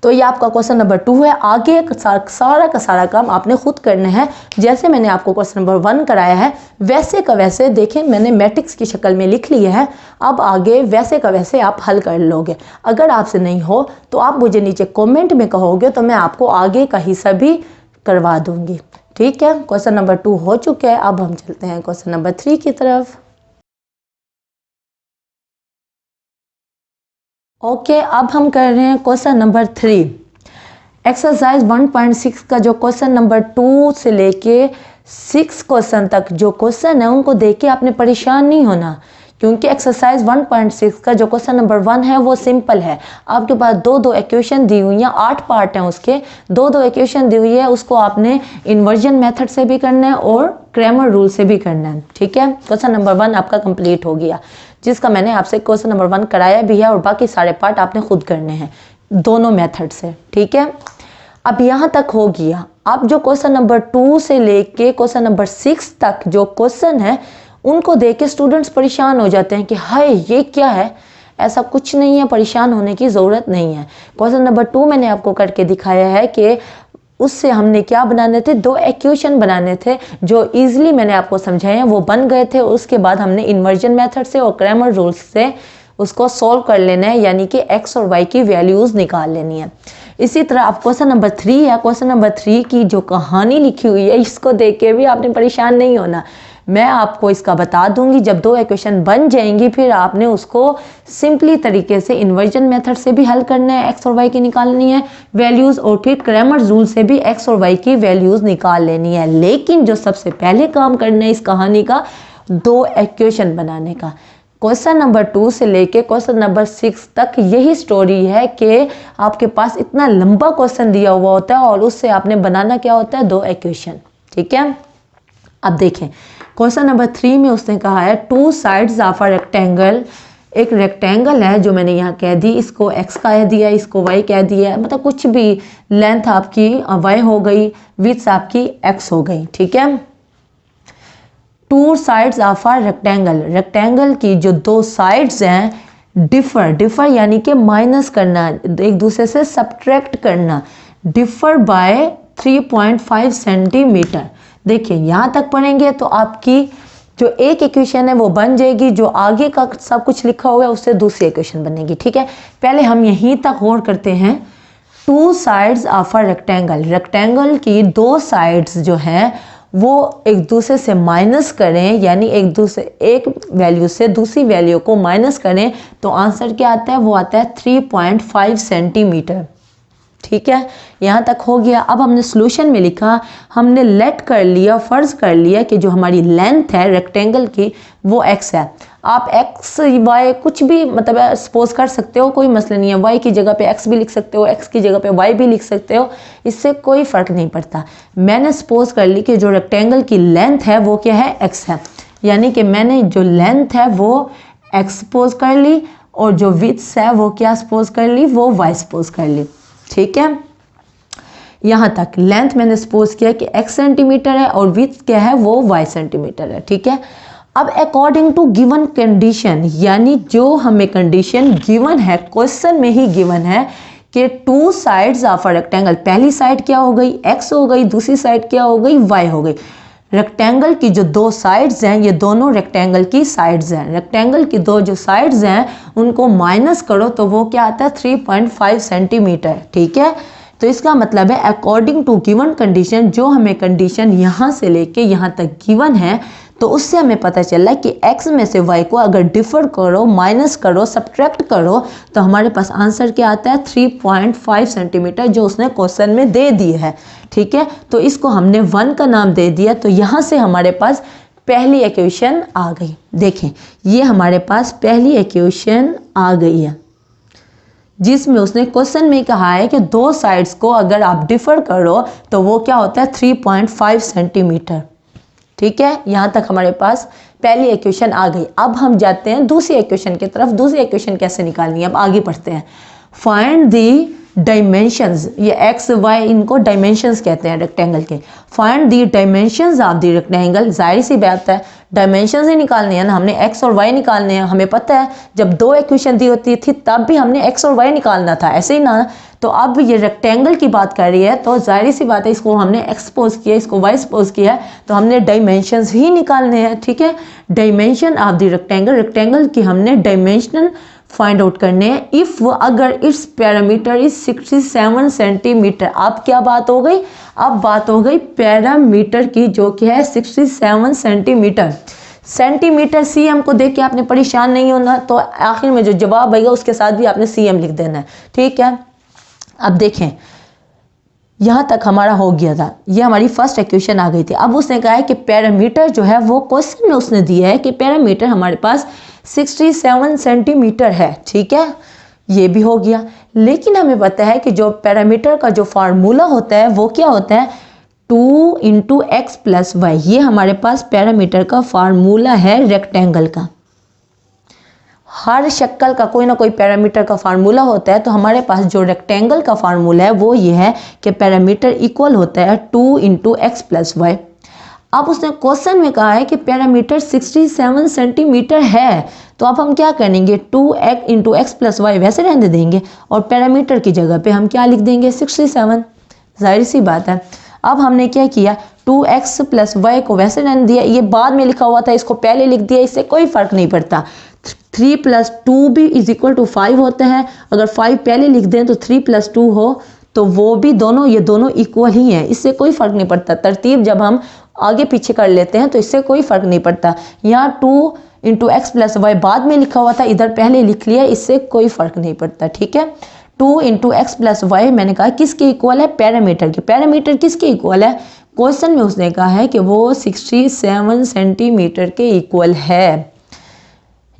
तो ये आपका क्वेश्चन नंबर 2 है। आगे सारा का सारा काम आपने खुद करना है। जैसे मैंने आपको क्वेश्चन नंबर 1 कराया है वैसे का वैसे, देखें मैंने मैट्रिक्स की शक्ल में लिख लिया है। अब आगे वैसे का वैसे आप हल कर लोगे। अगर आपसे नहीं हो तो आप मुझे नीचे कमेंट में कहोगे तो मैं आपको आगे का हिस्सा भी करवा दूंगी। ठीक है, क्वेश्चन नंबर 2 हो चुका है। अब हम चलते हैं क्वेश्चन नंबर 3 की तरफ। ओके, अब हम कर रहे हैं क्वेश्चन नंबर 3। एक्सरसाइज 1.6 का जो क्वेश्चन नंबर 2 से लेके 6 क्वेश्चन तक जो क्वेश्चन है उनको देख के आपने परेशान नहीं होना, क्योंकि एक्सरसाइज 1.6 का जो क्वेश्चन नंबर 1 है वो सिंपल है। आपके पास दो इक्वेशन दी हुई हैं, 8 पार्ट हैं उसके, दो इक्वेशन दी हुई है। उसको आपने इन्वर्जन मेथड से भी करना है और क्रैमर रूल से भी करना है। ठीक है, क्वेश्चन नंबर 1 आपका कंप्लीट हो गया, जिसका मैंने आपसे क्वेश्चन नंबर 1 कराया भी है और बाकी सारे पार्ट आपने खुद करने हैं दोनों मेथड से। ठीक है, अब यहाँ तक हो गया। अब जो क्वेश्चन नंबर 2 से लेके क्वेश्चन नंबर 6 तक जो क्वेश्चन है उनको देख के स्टूडेंट्स परेशान हो जाते हैं कि हाय ये क्या है। ऐसा कुछ नहीं है, परेशान होने की ज़रूरत नहीं है। क्वेश्चन नंबर 2 मैंने आपको करके दिखाया है कि उससे हमने क्या बनाने थे, 2 इक्वेशन बनाने थे जो इजीली मैंने आपको समझाए हैं, वो बन गए थे। उसके बाद हमने इन्वर्जन मेथड से और क्रैमर रूल्स से उसको सॉल्व कर लेना है, यानी कि x और y की वैल्यूज़ निकाल लेनी है। इसी तरह अब क्वेश्चन नंबर 3 है। क्वेश्चन नंबर 3 की जो कहानी लिखी हुई है इसको देख के भी आपने परेशान नहीं होना। मैं आपको इसका बता दूंगी। जब 2 इक्वेशन बन जाएंगी फिर आपने उसको सिंपली तरीके से इन्वर्जन मेथड से भी हल करना है, x और y की निकालनी है वैल्यूज़, और फिर क्रैमर रूल से भी x और y की वैल्यूज़ निकाल लेनी है। लेकिन जो सबसे पहले काम करना है इस कहानी का, 2 इक्वेशन बनाने का। क्वेश्चन नंबर 2 से लेके क्वेश्चन नंबर 6 तक यही स्टोरी है कि आपके पास इतना लंबा क्वेश्चन दिया हुआ होता है और उससे आपने बनाना क्या होता है, 2 इक्वेशन। ठीक है, अब देखें क्वेश्चन नंबर 3 में उसने कहा है 2 साइड्स ऑफ अ रेक्टेंगल। एक रेक्टेंगल है जो मैंने यहाँ कह दी, इसको x कह दिया, इसको y कह दिया, मतलब कुछ भी लेंथ आपकी y हो गई, विड्थ आपकी x हो गई। ठीक है, 2 sides of a rectangle. Rectangle की जो 2 साइड्स हैं डिफर यानी कि माइनस करना, एक दूसरे से सब्ट्रैक्ट करना, डिफर बाय 3.5 सेंटीमीटर। देखिए यहाँ तक पढ़ेंगे तो आपकी जो एक इक्वेशन है वो बन जाएगी, जो आगे का सब कुछ लिखा हुआ है उससे दूसरी इक्वेशन बनेगी। ठीक है, पहले हम यहीं तक गौर करते हैं। 2 sides of a rectangle, rectangle की 2 साइड्स जो हैं वो एक दूसरे से माइनस करें, यानी एक वैल्यू से दूसरी वैल्यू को माइनस करें तो आंसर क्या आता है, वो आता है 3.5 सेंटीमीटर। ठीक है, यहाँ तक हो गया। अब हमने सॉल्यूशन में लिखा, हमने लेट कर लिया, फ़र्ज़ कर लिया कि जो हमारी लेंथ है रेक्टेंगल की वो x है। आप x y कुछ भी मतलब सपोज कर सकते हो, कोई मसला नहीं है। y की जगह पे x भी लिख सकते हो, x की जगह पे y भी लिख सकते हो, इससे कोई फ़र्क नहीं पड़ता। मैंने सपोज कर ली कि जो रेक्टेंगल की लेंथ है वो क्या है, x है, यानी कि मैंने जो लेंथ है वो x सपोज कर ली और जो विड्थ है वो क्या सपोज कर ली, वो y सपोज कर ली। ठीक है, यहाँ तक लेंथ मैंने सपोज किया कि x सेंटीमीटर है और विड्थ क्या है, वो y सेंटीमीटर है। ठीक है, अब अकॉर्डिंग टू गिवन कंडीशन, यानी जो हमें कंडीशन गिवन है, क्वेश्चन में ही गिवन है कि 2 साइड्स ऑफ अ रेक्टेंगल, पहली साइड क्या हो गई, x हो गई, दूसरी साइड क्या हो गई, y हो गई। रेक्टेंगल की जो 2 साइड्स हैं ये दोनों रेक्टेंगल की साइड्स हैं। रेक्टेंगल की 2 जो साइड्स हैं उनको माइनस करो तो वो क्या आता है, 3.5 सेंटीमीटर। ठीक है, तो इसका मतलब है अकॉर्डिंग टू गिवन कंडीशन, जो हमें कंडीशन यहाँ से लेके यहाँ तक गिवन है तो उससे हमें पता चला कि x में से y को अगर डिफर करो, माइनस करो, सब्ट्रैक्ट करो तो हमारे पास आंसर क्या आता है, 3.5 सेंटीमीटर, जो उसने क्वेश्चन में दे दी है। ठीक है, तो इसको हमने 1 का नाम दे दिया। तो यहाँ से हमारे पास पहली इक्वेशन आ गई। देखें ये हमारे पास पहली इक्वेशन आ गई है, जिसमें उसने क्वेश्चन में कहा है कि 2 साइड्स को अगर आप डिफर करो तो वो क्या होता है, 3.5 सेंटीमीटर। ठीक है, यहाँ तक हमारे पास पहली इक्वेशन आ गई। अब हम जाते हैं दूसरी इक्वेशन की तरफ। दूसरी इक्वेशन कैसे निकालनी है, अब आगे पढ़ते हैं। फाइंड दी डायमेंशंस, ये एक्स वाई इनको डायमेंशंस कहते हैं रेक्टेंगल के। Find the dimensions of the rectangle, जाहिर सी बात है डायमेंशंस ही निकालने हैं ना, हमने एक्स और वाई निकालने हैं। हमें पता है जब दो इक्वेशन दी होती थी तब भी हमने एक्स और वाई निकालना था, ऐसे ही ना। तो अब ये रेक्टेंगल की बात कर रही है तो जाहिर सी बात है इसको हमने एक्स सपोज किया, इसको वाई सपोज किया, तो हमने डायमेंशंस ही निकालने हैं, ठीक है। Dimension of the rectangle, rectangle की हमने डायमेंशन फाइंड आउट करने हैं। इफ अगर इट्स पैरामीटर इज 67 सेंटीमीटर, अब क्या बात हो गई, अब बात हो गई पैरामीटर की, जो कि है 67 सेंटीमीटर। सेंटीमीटर सीएम को देख के आपने परेशान नहीं होना, तो आखिर में जो जवाब आएगा उसके साथ भी आपने सीएम लिख देना है, ठीक है। अब देखें यहाँ तक हमारा हो गया था, ये हमारी फर्स्ट इक्वेशन आ गई थी। अब उसने कहा है कि पैरामीटर जो है वो क्वेश्चन में उसने दिया है कि पैरामीटर हमारे पास 67 सेंटीमीटर है, ठीक है, ये भी हो गया। लेकिन हमें पता है कि जो पैरामीटर का जो फार्मूला होता है वो क्या होता है, 2 इंटू एक्स प्लस वाई। ये हमारे पास पैरामीटर का फार्मूला है रेक्टेंगल का। हर शक्ल का कोई ना कोई पैरामीटर का फार्मूला होता है, तो हमारे पास जो रेक्टेंगल का फार्मूला है वो ये है कि पैरामीटर इक्वल होता है 2 इंटू एक्स प्लस वाई। अब उसने क्वेश्चन में कहा है कि पैरामीटर 67 सेंटीमीटर है, तो अब हम क्या करेंगे, 2 इंटू एक्स प्लस वाई वैसे रहने देंगे और पैरामीटर की जगह पे हम क्या लिख देंगे, 67। जाहिर सी बात है। अब हमने क्या किया, 2x प्लस वाई को वैसे रहने दिया, ये बाद में लिखा हुआ था इसको पहले लिख दिया, इससे कोई फर्क नहीं पड़ता। 3 + 2 भी इज इक्वल टू 5 होते हैं, अगर 5 पहले लिख दें तो 3 + 2 हो तो वो भी दोनों, ये दोनों इक्वल ही हैं, इससे कोई फ़र्क नहीं पड़ता। तरतीब जब हम आगे पीछे कर लेते हैं तो इससे कोई फ़र्क नहीं पड़ता। यहाँ 2 इंटू एक्स प्लस वाई बाद में लिखा हुआ था, इधर पहले लिख लिया, इससे कोई फ़र्क नहीं पड़ता, ठीक है। 2 इंटू एक्स प्लस वाई मैंने कहा किसके इक्वल है, पैरामीटर के। पैरामीटर किसके इक्वल है, क्वेश्चन में उसने कहा है कि वो 67 सेंटीमीटर के इक्वल है।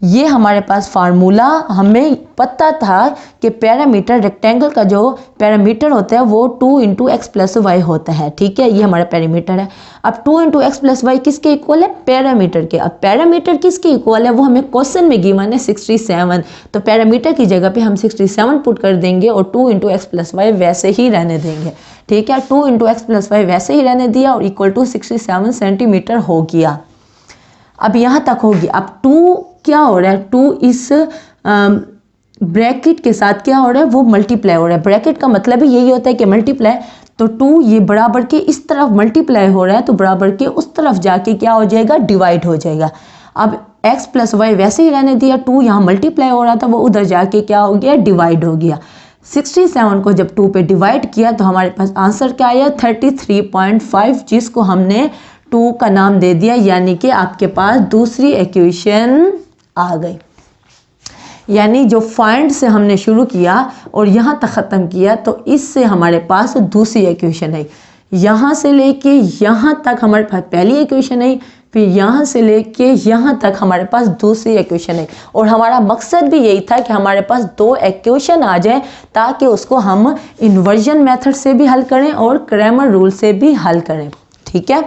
ये हमारे पास फार्मूला, हमें पता था कि पैरामीटर रेक्टेंगल का जो पैरामीटर होता है वो 2 इंटू एक्स प्लस वाई होता है, ठीक है, ये हमारा पैरामीटर है। अब 2 इंटू एक्स प्लस वाई किसके इक्वल है, पैरामीटर के। अब पैरामीटर किसके इक्वल है, वो हमें क्वेश्चन में गिवन है 67, तो पैरामीटर की जगह पे हम 67 पुट कर देंगे और 2 इंटू एक्स प्लस वाई वैसे ही रहने देंगे, ठीक है। 2 इंटू एक्स प्लस वाई वैसे ही रहने दिया और इक्वल टू 67 सेंटीमीटर हो गया। अब यहाँ तक होगी। अब 2 क्या हो रहा है, 2 इस ब्रैकेट के साथ क्या हो रहा है, वो मल्टीप्लाई हो रहा है। ब्रैकेट का मतलब ही यही होता है कि मल्टीप्लाई, तो 2 ये बराबर के इस तरफ मल्टीप्लाई हो रहा है, तो बराबर के उस तरफ जाके क्या हो जाएगा, डिवाइड हो जाएगा। अब x प्लस वाई वैसे ही रहने दिया, 2 यहाँ मल्टीप्लाई हो रहा था, वो उधर जाके क्या हो गया, डिवाइड हो गया। 67 को जब 2 पे डिवाइड किया तो हमारे पास आंसर क्या आया, 33.5, जिसको हमने 2 का नाम दे दिया, यानी कि आपके पास दूसरी इक्वेशन आ गई। यानी जो फाइंड से हमने शुरू किया और यहाँ तक ख़त्म किया, तो इससे हमारे पास दूसरी इक्वेशन है। यहाँ से लेके यहाँ तक हमारे पास पहली इक्वेशन है, फिर यहाँ से लेके यहाँ तक हमारे पास दूसरी इक्वेशन है। और हमारा मकसद भी यही था कि हमारे पास 2 इक्वेशन आ जाए ताकि उसको हम इन्वर्जन मेथड से भी हल करें और क्रैमर रूल से भी हल करें, ठीक है।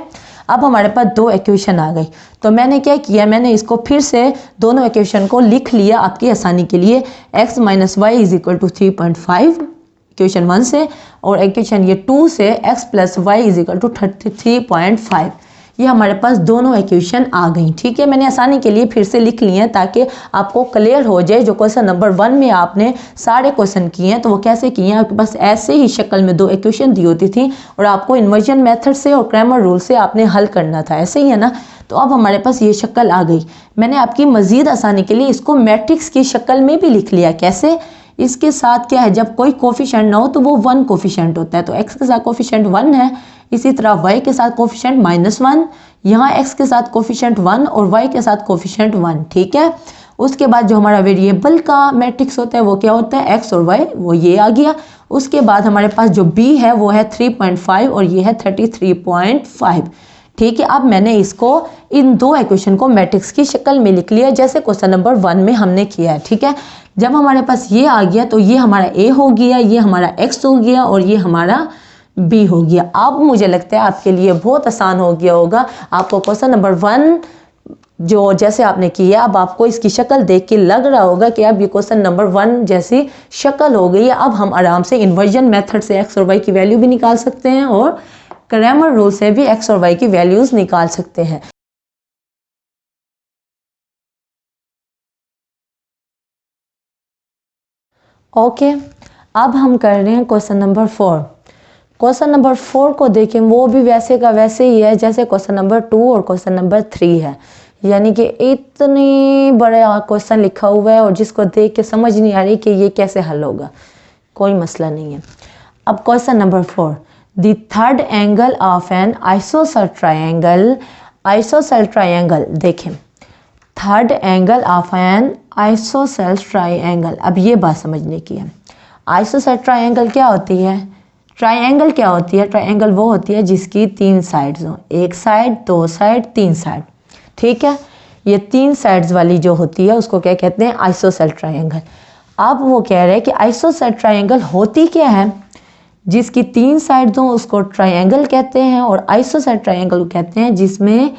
अब हमारे पास 2 इक्वेशन आ गई, तो मैंने क्या किया, मैंने इसको फिर से दोनों इक्वेशन को लिख लिया आपकी आसानी के लिए। x minus y is equal to 3.5 equation 1 से, और इक्वेशन ये 2 से x plus y is equal to 33.5। ये हमारे पास दोनों इक्वेशन आ गई, ठीक है। मैंने आसानी के लिए फिर से लिख लिए हैं ताकि आपको क्लियर हो जाए। जो क्वेश्चन नंबर 1 में आपने सारे क्वेश्चन किए हैं तो वो कैसे किए हैं, आपके पास ऐसे ही शक्ल में 2 इक्वेशन दी होती थी और आपको इन्वर्जन मेथड से और क्रैमर रूल से आपने हल करना था, ऐसे ही है ना। तो अब हमारे पास ये शक्ल आ गई। मैंने आपकी मज़ीद आसानी के लिए इसको मैट्रिक्स की शक्ल में भी लिख लिया। कैसे, इसके साथ क्या है, जब कोई कोफिशिएंट ना हो तो वो 1 कोफिशिएंट होता है, तो x के साथ कोफिशिएंट 1 है, इसी तरह y के साथ कोफिशिएंट -1, यहाँ x के साथ कोफिशिएंट 1 और y के साथ कोफिशिएंट 1, ठीक है। उसके बाद जो हमारा वेरिएबल का मैट्रिक्स होता है वो क्या होता है, x और y, वो ये आ गया। उसके बाद हमारे पास जो b है वो है 3.5 और ये है 33.5, ठीक है। अब मैंने इसको इन 2 इक्वेशन को मैट्रिक्स की शक्ल में लिख लिया जैसे क्वेश्चन नंबर 1 में हमने किया है, ठीक है। जब हमारे पास ये आ गया तो ये हमारा a हो गया, ये हमारा x हो गया और ये हमारा b हो गया। अब मुझे लगता है आपके लिए बहुत आसान हो गया होगा। आपको क्वेश्चन नंबर 1 जो जैसे आपने किया, अब आपको इसकी शक्ल देख के लग रहा होगा कि अब ये क्वेश्चन नंबर 1 जैसी शक्ल हो गई है। अब हम आराम से इन्वर्जन मेथड से एक्स और वाई की वैल्यू भी निकाल सकते हैं और क्रैमर रूल से भी एक्स और वाई की वैल्यूज निकाल सकते हैं। ओके, अब हम कर रहे हैं क्वेश्चन नंबर 4। क्वेश्चन नंबर 4 को देखें, वो भी वैसे का वैसे ही है जैसे क्वेश्चन नंबर 2 और क्वेश्चन नंबर 3 है। यानी कि इतनी बड़ा क्वेश्चन लिखा हुआ है और जिसको देख के समझ नहीं आ रही कि ये कैसे हल होगा। कोई मसला नहीं है। अब question number 4, the third angle of an isosceles triangle. Isosceles triangle देखें, third angle of an isosceles triangle. अब ये बात समझने की है, आइसोसेल ट्रायंगल क्या होती है? ट्रायंगल क्या होती है? ट्रायंगल वो होती है जिसकी 3 साइड्स हो, 1 साइड, 2 साइड, 3 साइड। ठीक है, ये 3 साइड्स वाली जो होती है उसको क्या कहते हैं? ISOCELL triangle. अब वो कह रहे हैं कि आइसोसेल ट्रायंगल होती क्या है? जिसकी 3 साइड्स हो उसको ट्रायंगल कहते हैं, और आइसोसेल ट्रायंगल कहते हैं जिसमें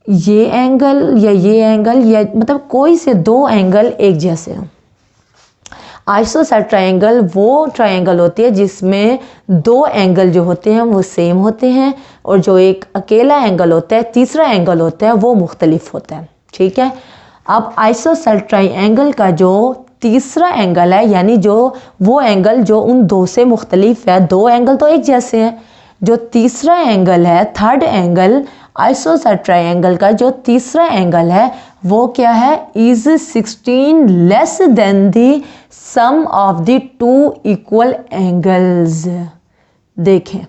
ये एंगल या मतलब कोई से 2 एंगल एक जैसे हो। आइसोसेल ट्रायंगल वो ट्रायंगल होती है जिसमें 2 एंगल जो होते हैं वो सेम होते हैं, और जो एक अकेला एंगल होता है, तीसरा एंगल होता है, वो मुख्तलिफ होता है। ठीक है, अब आइसोसेल ट्रायंगल का जो तीसरा एंगल है, यानी जो वो एंगल जो उन 2 से मुख्तलिफ है, 2 एंगल तो एक जैसे हैं, जो तीसरा एंगल है, थर्ड एंगल आइसोसेल ट्रायंगल का जो तीसरा एंगल है वो क्या है? Is 16 less than the sum of the 2 equal angles. देखें,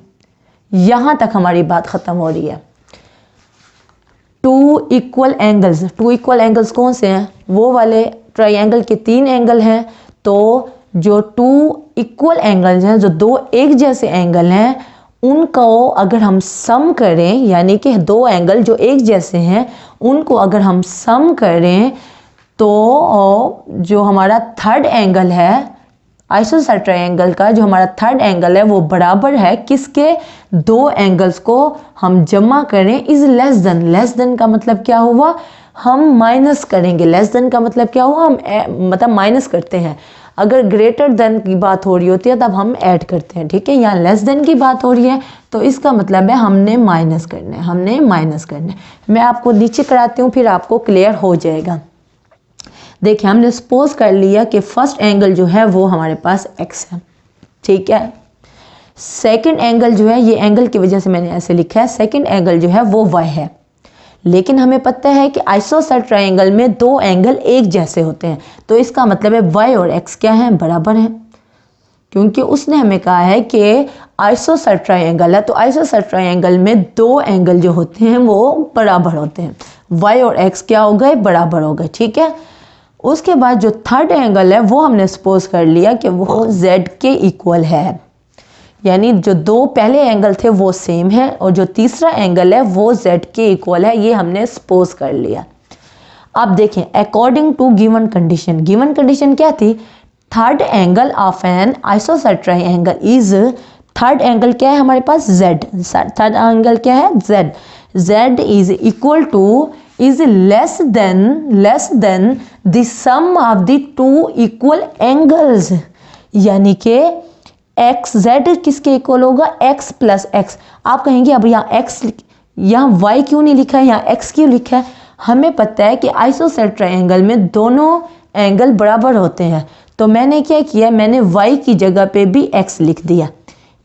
यहां तक हमारी बात खत्म हो रही है। 2 इक्वल एंगल्स, 2 इक्वल एंगल्स कौन से हैं? वो वाले ट्रायंगल के 3 एंगल हैं। तो जो 2 इक्वल एंगल्स हैं, जो 2 एक जैसे एंगल हैं, उनको अगर हम सम करें, यानी कि 2 एंगल जो एक जैसे हैं उनको अगर हम सम करें, तो जो हमारा थर्ड एंगल है आइसोसेल ट्रायंगल का, जो हमारा थर्ड एंगल है वो बराबर है किसके? 2 एंगल्स को हम जमा करें is less then. Less than का मतलब क्या हुआ? हम माइनस करेंगे। लेस देन का मतलब क्या हुआ? हम मतलब माइनस करते हैं। अगर ग्रेटर देन की बात हो रही होती है तब हम ऐड करते हैं। ठीक है, यहाँ लेस देन की बात हो रही है तो इसका मतलब है हमने माइनस करना है, हमने माइनस करना है। मैं आपको नीचे कराती हूँ, फिर आपको क्लियर हो जाएगा। देखिए, हमने सपोज कर लिया कि फर्स्ट एंगल जो है वो हमारे पास x है। ठीक है, सेकंड एंगल जो है, ये एंगल की वजह से मैंने ऐसे लिखा है, सेकंड एंगल जो है वो y है। लेकिन हमें पता है कि आइसोसेल ट्रायंगल में 2 एंगल एक जैसे होते हैं, तो इसका मतलब है y और x क्या है? बराबर हैं, क्योंकि उसने हमें कहा है कि आइसोसेल ट्रायंगल है, तो आइसोसेल ट्रायंगल में 2 एंगल जो होते हैं वो बराबर होते हैं। y और x क्या हो गए? बराबर हो गए। ठीक है, उसके बाद जो थर्ड एंगल है वो हमने सपोज कर लिया कि वो z के इक्वल है, यानी जो 2 पहले एंगल थे वो सेम है और जो तीसरा एंगल है वो z के इक्वल है, ये हमने सपोज कर लिया। अब देखें, according to given condition, given condition क्या थी? Third angle of an isosceles triangle is, third angle क्या है हमारे पास? z। थर्ड एंगल क्या है? z। z is equal to, is less than the sum of the 2 equal angles, यानी कि एक्स जेड किसके इक्वल होगा? x plus x. आप कहेंगे अब यहाँ x, यहाँ y क्यों नहीं लिखा है, यहाँ x क्यों लिखा है? हमें पता है कि आइसोसेल ट्रायंगल में दोनों एंगल बराबर होते हैं, तो मैंने क्या किया? मैंने y की जगह पे भी x लिख दिया।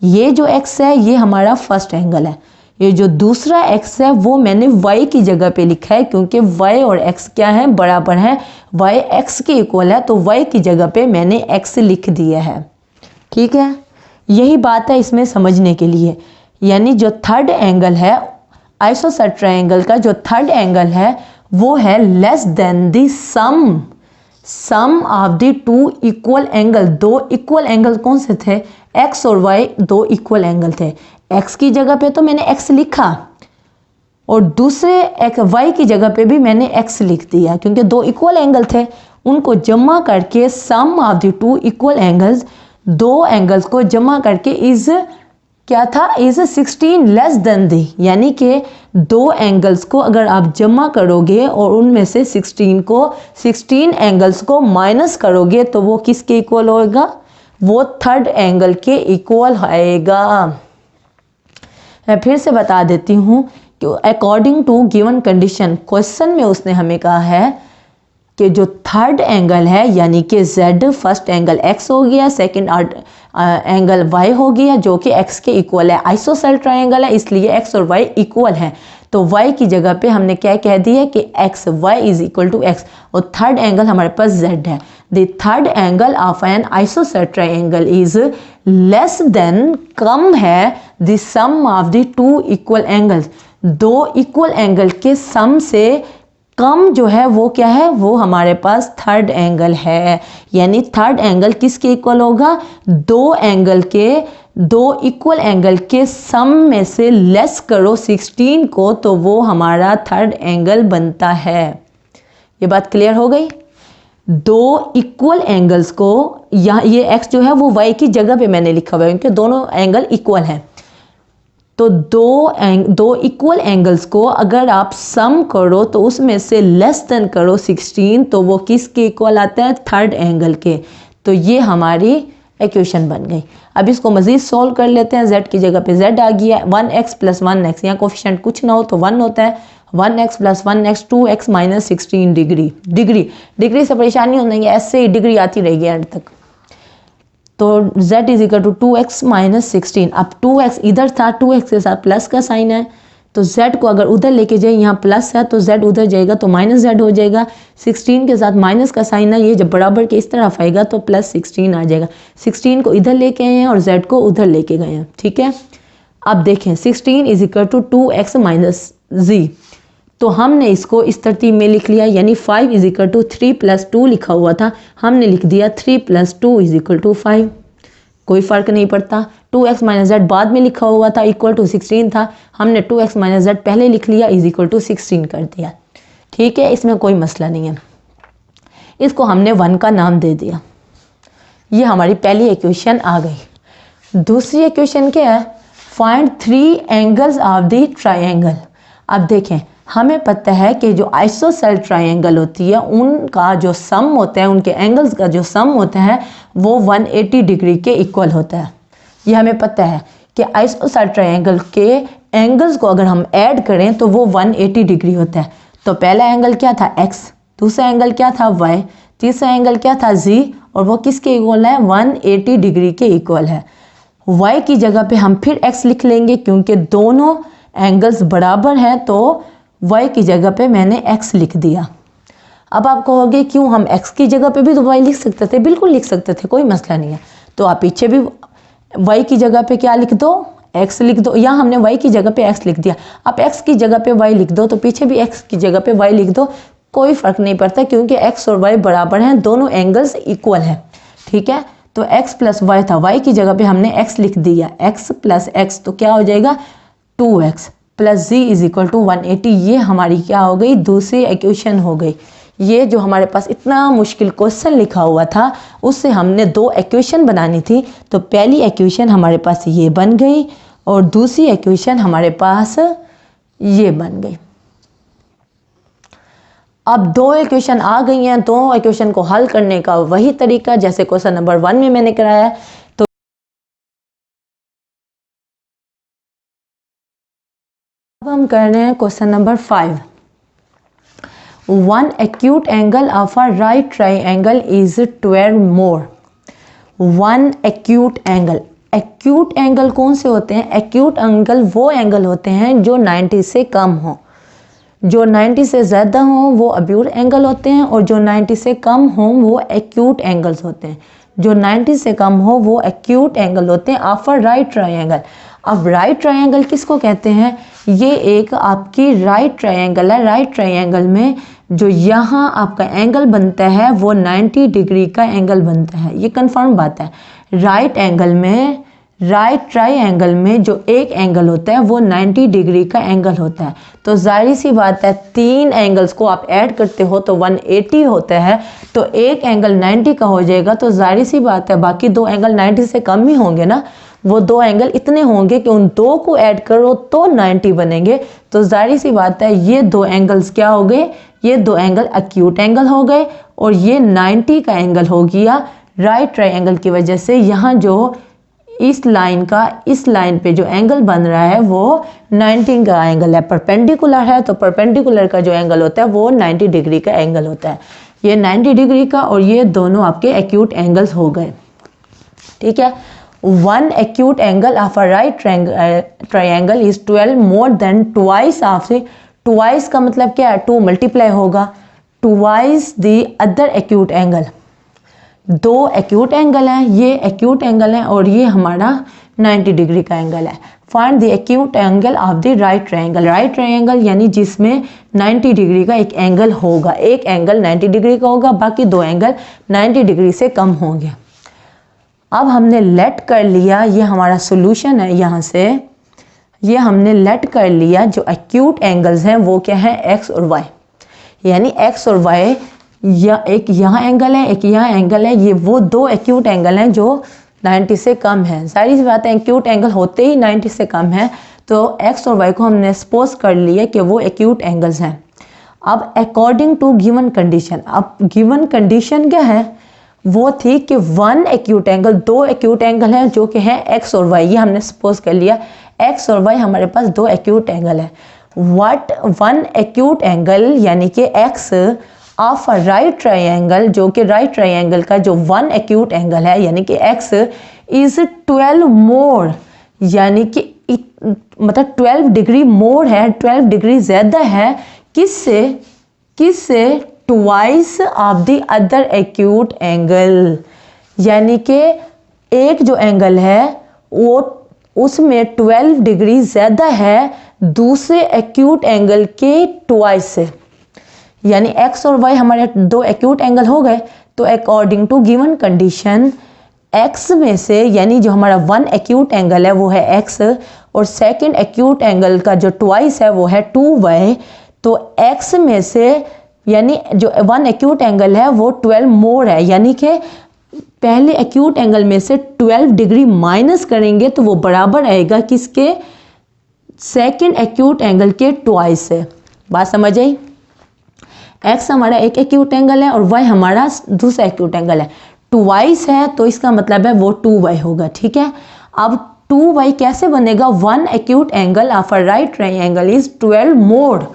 ये जो x है ये हमारा फर्स्ट एंगल है, ये जो दूसरा x है वो मैंने y की जगह पे लिखा है, क्योंकि y और x क्या है? बराबर है। y x के इक्वल है, तो y की जगह पे मैंने x लिख दिया है। ठीक है, यही बात है इसमें समझने के लिए। यानी जो थर्ड एंगल है आइसोसेल ट्रायंगल का, जो थर्ड एंगल है वो है less than the sum of the 2 equal angle. 2 equal angle कौन से थे? x और y 2 इक्वल एंगल थे। x की जगह पे तो मैंने x लिखा और दूसरे y की जगह पे भी मैंने x लिख दिया, क्योंकि 2 इक्वल एंगल थे। उनको जमा करके sum of the 2 equal angles, 2 angles को जमा करके इज क्या था, इज 16 लेस देन दी, यानी कि दो एंगल्स को अगर आप जमा करोगे और उनमें से 16 एंगल्स को माइनस करोगे तो वो किसके इक्वल होगा, वो थर्ड एंगल के इक्वल आएगा। मैं फिर से बता देती हूँ कि according to given condition, question में उसने हमें कहा है कि जो थर्ड एंगल है यानी कि z, फर्स्ट एंगल x हो गया, सेकंड एंगल y हो गया जो कि x के इक्वल है। आइसोसेल ट्रायंगल है इसलिए x और y इक्वल है, तो y की जगह पे हमने क्या कह दिया कि x, y is equal to x, और थर्ड एंगल हमारे पास z है। The third angle of an isosceles triangle is less than, कम है, the sum of the two equal angles, दो इक्वल एंगल के सम से कम जो है वो क्या है, वो हमारे पास थर्ड एंगल है। यानी थर्ड एंगल किसके इक्वल होगा, दो इक्वल एंगल के सम में से लेस करो 16 को तो वो हमारा थर्ड एंगल बनता है। ये बात क्लियर हो गई। दो इक्वल एंगल्स को, यहाँ ये x जो है वो y की जगह पे मैंने लिखा हुआ है क्योंकि दोनों एंगल इक्वल हैं, तो दो इक्वल एंगल्स को अगर आप सम करो तो उसमें से लेस देन करो 16 तो वो किसके इक्वल आता है, थर्ड एंगल के। तो ये हमारी इक्वेशन बन गई। अब इसको मज़ीद सॉल्व कर लेते हैं। z की जगह पे z आ गया, 1x प्लस 1x, यहाँ कोफिशिएंट कुछ ना हो तो 1 होता है, 1x plus 1x 2x minus 16 degree से परेशानी होनी है, ऐसे ही डिग्री आती रहेगी एंड तक। तो z is equal to 2x minus 16। अब 2x इधर था, 2x के साथ प्लस का साइन है, तो z को अगर उधर लेके जाए, यहाँ प्लस है तो z उधर जाएगा तो माइनस z हो जाएगा। 16 के साथ माइनस का साइन है, ये जब बराबर के इस तरफ आएगा तो प्लस 16 आ जाएगा। 16 को इधर लेके आए हैं और z को उधर लेके गए हैं, ठीक है। अब देखें 16 is equal to 2x minus z, तो हमने इसको इस तरतीब में लिख लिया, यानी 5 इज इक्वल टू 3 प्लस 2 लिखा हुआ था, हमने लिख दिया 3 प्लस 2 इज इक्वल टू 5, कोई फ़र्क नहीं पड़ता। 2x माइनस z बाद में लिखा हुआ था, इक्वल टू 16 था, हमने 2x माइनस z पहले लिख लिया, इज इक्वल टू 16 कर दिया, ठीक है, इसमें कोई मसला नहीं है। इसको हमने 1 का नाम दे दिया। ये हमारी पहली इक्वेशन आ गई। दूसरी इक्वेशन क्या है, find 3 angles of the triangle. अब देखें, हमें पता है कि जो आइसोसेल ट्रायंगल होती है उनका जो सम होता है, उनके एंगल्स का जो सम होता है वो 180 डिग्री के इक्वल होता है। ये हमें पता है कि आइसोसेल ट्रायंगल के एंगल्स को अगर हम ऐड करें तो वो 180 डिग्री होता है। तो पहला एंगल क्या था, x, दूसरा एंगल क्या था, y, तीसरा एंगल क्या था, z, और वो किसके इक्वल है, 180 डिग्री के इक्वल है। y की जगह पे हम फिर x लिख लेंगे क्योंकि दोनों एंगल्स बराबर हैं, तो y की जगह पे मैंने x लिख दिया। अब आप कहोगे क्यों, हम x की जगह पे भी तो y लिख सकते थे, बिल्कुल लिख सकते थे, कोई मसला नहीं है। तो आप पीछे भी y की जगह पे क्या लिख दो, x लिख दो, या हमने y की जगह पे x लिख दिया, आप x की जगह पे y लिख दो, तो पीछे भी x की जगह पे y लिख दो, कोई फ़र्क नहीं पड़ता क्योंकि x और y बराबर हैं, दोनों एंगल्स इक्वल हैं, ठीक है। तो x प्लस y था, y की जगह पे हमने x लिख दिया, x प्लस x तो क्या हो जाएगा 2x plus z is equal to 180। ये हमारी क्या हो गई, दूसरी इक्वेशन हो गई। ये जो हमारे पास इतना मुश्किल क्वेश्चन लिखा हुआ था उससे हमने 2 इक्वेशन बनानी थी, तो पहली इक्वेशन हमारे पास ये बन गई और दूसरी इक्वेशन हमारे पास ये बन गई। अब 2 इक्वेशन आ गई हैं, 2 इक्वेशन को हल करने का वही तरीका जैसे क्वेश्चन नंबर 1 में मैंने कराया। तो अब हम कर रहे हैं question number 5। 1 acute angle of a right triangle is 12 more। 1 acute angle, acute angle कौन से होते हैं, acute angle वो एंगल होते हैं जो 90 से कम हो, जो 90 से ज़्यादा हो वो obtuse एंगल होते हैं, और जो 90 से कम हो वो acute एंगल्स होते हैं। जो 90 से कम हो वो acute एंगल होते हैं ऑफ अ राइट ट्रायंगल। अब राइट ट्रायंगल किसको कहते हैं, ये एक आपकी राइट ट्रायंगल है। राइट ट्रायंगल में जो यहाँ आपका एंगल बनता है वो 90 डिग्री का एंगल बनता है, ये कंफर्म बात है। राइट एंगल में, राइट ट्रायंगल में जो एक एंगल होता है वो 90 डिग्री का एंगल होता है। तो जाहिर सी बात है 3 एंगल्स को आप ऐड करते हो तो 180 होता है, तो एक एंगल 90 का हो जाएगा, तो जाहिर सी बात है बाकी 2 एंगल 90 से कम ही होंगे ना। वो दो एंगल इतने होंगे कि उन दो को ऐड करो तो 90 बनेंगे। तो जाहिर सी बात है ये दो एंगल्स क्या हो गए, ये दो एंगल एक्यूट एंगल हो गए और ये 90 का एंगल हो गया राइट ट्रायंगल की वजह से। यहाँ जो इस लाइन का इस लाइन पे जो एंगल बन रहा है वो 90 का एंगल है, परपेंडिकुलर है, तो परपेंडिकुलर का जो एंगल होता है वो 90 डिग्री का एंगल होता है। ये 90 डिग्री का और ये दोनों आपके एक्यूट एंगल्स हो गए, ठीक है। One acute angle of a right triangle is 12 more than twice of, twice का मतलब क्या है, 2 मल्टीप्लाई होगा, twice the other acute angle. दो एक्यूट एंगल हैं, ये एक्यूट एंगल है और ये हमारा 90 डिग्री का एंगल है। Find the acute angle of the right triangle. Right triangle यानी जिसमें 90 डिग्री का एक एंगल होगा, एक एंगल 90 डिग्री का होगा, बाकी दो एंगल 90 डिग्री से कम होंगे। अब हमने लेट कर लिया, ये हमारा सोल्यूशन है, यहाँ से ये हमने लेट कर लिया जो एक्यूट एंगल्स हैं वो क्या है, एक्स और वाई, यानी एक्स और वाई, या एक यहाँ एंगल है एक यहाँ एंगल है, ये वो दो एक्यूट एंगल हैं जो 90 से कम है। सारी सी बात है एक्यूट एंगल होते ही 90 से कम है, तो एक्स और वाई को हमने सपोज कर लिया कि वो एक्यूट एंगल्स हैं। अब अकॉर्डिंग टू गिवन कंडीशन, अब गिवन कंडीशन क्या है, वो थी कि वन एक्यूट एंगल, दो एक्यूट एंगल हैं जो कि है एक्स और वाई, ये हमने सपोज कर लिया एक्स और वाई हमारे पास दो एक्यूट एंगल है। व्हाट वन एक्यूट एंगल यानी कि x of a right triangle, जो कि राइट ट्रायंगल का जो वन एक्यूट एंगल है यानी कि x इज 12 मोर, यानी कि मतलब 12 डिग्री मोर है, 12 डिग्री ज़्यादा है, किससे, किससे, twice of the other acute angle, यानी कि एक जो एंगल है वो उसमें 12 डिग्री ज़्यादा है दूसरे एक्यूट एंगल के ट्वाइस से, यानी x और y हमारे दो एक्यूट एंगल हो गए। तो according to given condition x में से, यानी जो हमारा वन एक्यूट एंगल है वो है x और सेकंड एक्यूट एंगल का जो ट्वाइस है वो है 2y, तो x में से यानी जो वन एक्यूट एंगल है वो 12 मोर है, यानी कि पहले एक्यूट एंगल में से 12 डिग्री माइनस करेंगे तो वो बराबर आएगा किसके, सेकंड एक्यूट एंगल के ट्वाइस से। बात समझ आई। x हमारा एक एक्यूट एंगल है और y हमारा दूसरा एक्यूट एंगल है, ट्वाइस है तो इसका मतलब है वो 2y होगा, ठीक है। अब 2y कैसे बनेगा, one acute angle of a right triangle is 12 मोर,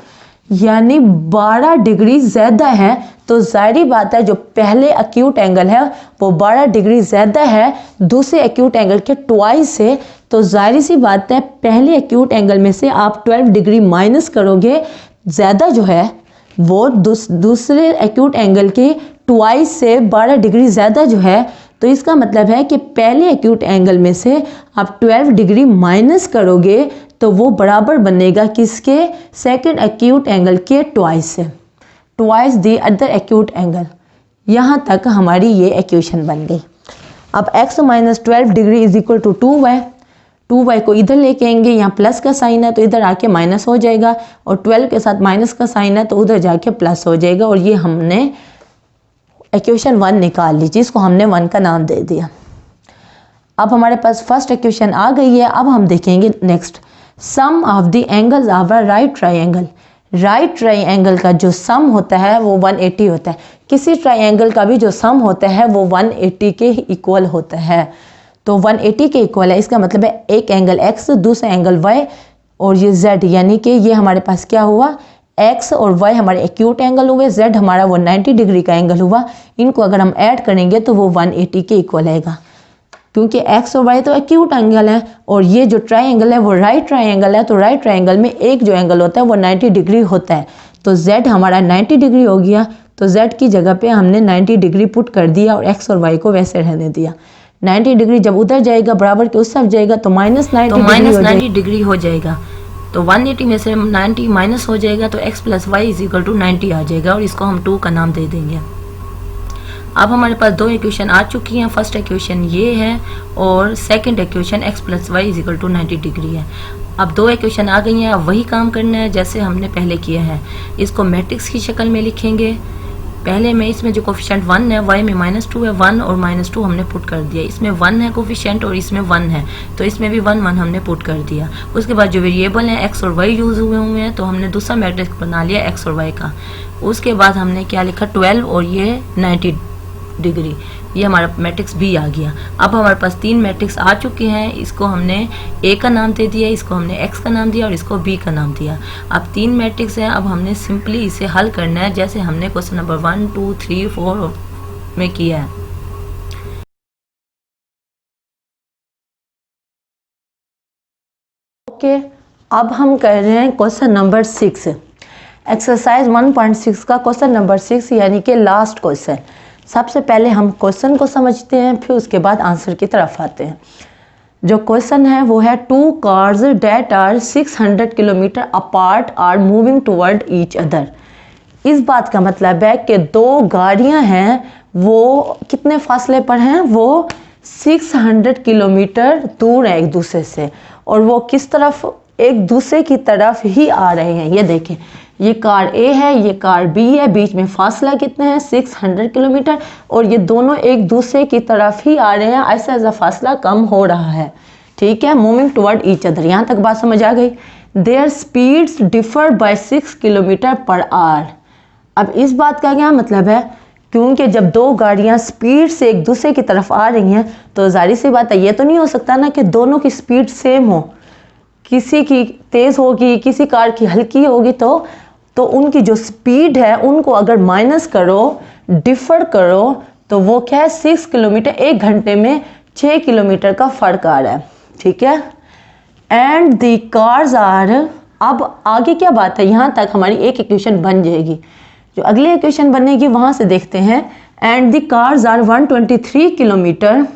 यानी 12 डिग्री ज़्यादा है, तो जाहिर बात है जो पहले एक्यूट एंगल है वो 12 डिग्री ज़्यादा है दूसरे एक्यूट एंगल के ट्वाइस से, तो जाहिर सी बात है पहले एक्यूट एंगल में से आप 12 डिग्री माइनस करोगे, ज़्यादा जो है वो दूसरे एक्यूट एंगल के ट्वाइस से 12 डिग्री ज़्यादा जो है, तो इसका मतलब है कि पहले एक्यूट एंगल में से आप 12 डिग्री माइनस करोगे तो वो बराबर बनेगा किसके, सेकंड एक्यूट एंगल के ट्वाइस से, twice the other acute angle. यहाँ तक हमारी ये इक्वेशन बन गई। अब x minus 12 degree is equal to 2y, 2y को इधर लेके आएंगे, यहाँ प्लस का साइन है तो इधर आके माइनस हो जाएगा और 12 के साथ माइनस का साइन है तो उधर जाके प्लस हो जाएगा, और ये हमने इक्वेशन 1 निकाल ली जिसको हमने 1 का नाम दे दिया। अब हमारे पास फर्स्ट इक्वेशन आ गई है। अब हम देखेंगे next, sum of the angles of a right triangle. Right triangle का जो सम होता है वो 180 होता है, किसी ट्रायंगल का भी जो सम होता है वो 180 के इक्वल होता है, तो 180 के इक्वल है, इसका मतलब है एक एंगल x दूसरा एंगल y और ये z, यानी कि ये हमारे पास क्या हुआ, x और y हमारे एक्यूट एंगल हुए, z हमारा वो 90 डिग्री का एंगल हुआ, इनको अगर हम ऐड करेंगे तो वो 180 के इक्वल आएगा, क्योंकि x और y तो एक्यूट एंगल है और ये जो ट्रायंगल है वो राइट ट्रायंगल है, तो राइट ट्रायंगल में एक जो एंगल होता है वो 90 डिग्री होता है, तो z हमारा 90 डिग्री हो गया, तो z की जगह पे हमने 90 डिग्री पुट कर दिया और x और y को वैसे रहने दिया। 90 डिग्री जब उधर जाएगा बराबर के उस तरफ जाएगा तो माइनस 90 डिग्री हो जाएगा, तो 180 में से 90 माइनस हो जाएगा तो x plus y is equal to 90 आ जाएगा और इसको हम 2 का नाम दे देंगे। अब हमारे पास दो इक्वेशन आ चुकी हैं, फर्स्ट इक्वेशन ये है और second equation x plus y is equal to 90 degree है। अब दो इक्वेशन आ गई हैं, अब वही काम करना है जैसे हमने पहले किया है, इसको मैट्रिक्स की शक्ल में लिखेंगे, पहले में इसमें जो कोफिशिएंट 1 है, y में -2 है, 1 और -2 हमने पुट कर दिया। इसमें 1 है कोफिशिएंट और इसमें 1 है, तो इसमें भी 1 1 हमने पुट कर दिया। उसके बाद जो वेरिएबल हैं x और y यूज़ हुए हैं, तो हमने दूसरा मैट्रिक्स बना लिया x और y का। उसके बाद हमने क्या लिखा 12 और ये 90 डिग्री, ये हमारा मैट्रिक्स B आ गया। अब हमारे पास 3 मैट्रिक्स आ चुके हैं। इसको हमने A का नाम दे दिया, इसको हमने X का नाम दिया और इसको B का नाम दिया। अब 3 मैट्रिक्स हैं, अब हमने सिंपली इसे हल करना है जैसे हमने क्वेश्चन नंबर 1 2 3 4 में किया है। ओके, अब हम कर रहे हैं क्वेश्चन नंबर 6, एक्सरसाइज 1.6 का क्वेश्चन नंबर 6 यानी कि लास्ट क्वेश्चन। सबसे पहले हम क्वेश्चन को समझते हैं, फिर उसके बाद आंसर की तरफ आते हैं। जो क्वेश्चन है वो है 2 cars that are 600 kilometre apart are moving toward each other. इस बात का मतलब है कि 2 गाड़ियां हैं, वो कितने फासले पर हैं, वो 600 किलोमीटर दूर है एक दूसरे से, और वो किस तरफ, एक दूसरे की तरफ ही आ रहे हैं। ये देखें, ये कार A है, ये कार B है, बीच में फासला कितना है 600 किलोमीटर, और ये दोनों एक दूसरे की तरफ ही आ रहे हैं। ऐसा ऐसा फासला कम हो रहा है, ठीक है। मूविंग टुवर्ड ईच अदर, यहाँ तक बात समझ आ गई। Their speeds differ by 6 kilometre per hour. अब इस बात का क्या मतलब है, क्योंकि जब 2 गाड़ियाँ स्पीड से एक दूसरे की तरफ आ रही हैं, तो जाहिर सी बात है ये तो नहीं हो सकता ना कि दोनों की स्पीड सेम हो, किसी की तेज़ होगी, किसी कार की हल्की होगी, तो उनकी जो स्पीड है उनको अगर माइनस करो, डिफर करो, तो वो क्या है 6 किलोमीटर, 1 घंटे में 6 किलोमीटर का फ़र्क आ रहा है, ठीक है। एंड द कार्स आर, अब आगे क्या बात है, यहाँ तक हमारी एक इक्वेशन बन जाएगी। जो अगली इक्वेशन बनेगी वहाँ से देखते हैं। And the cars are 123 kilometre,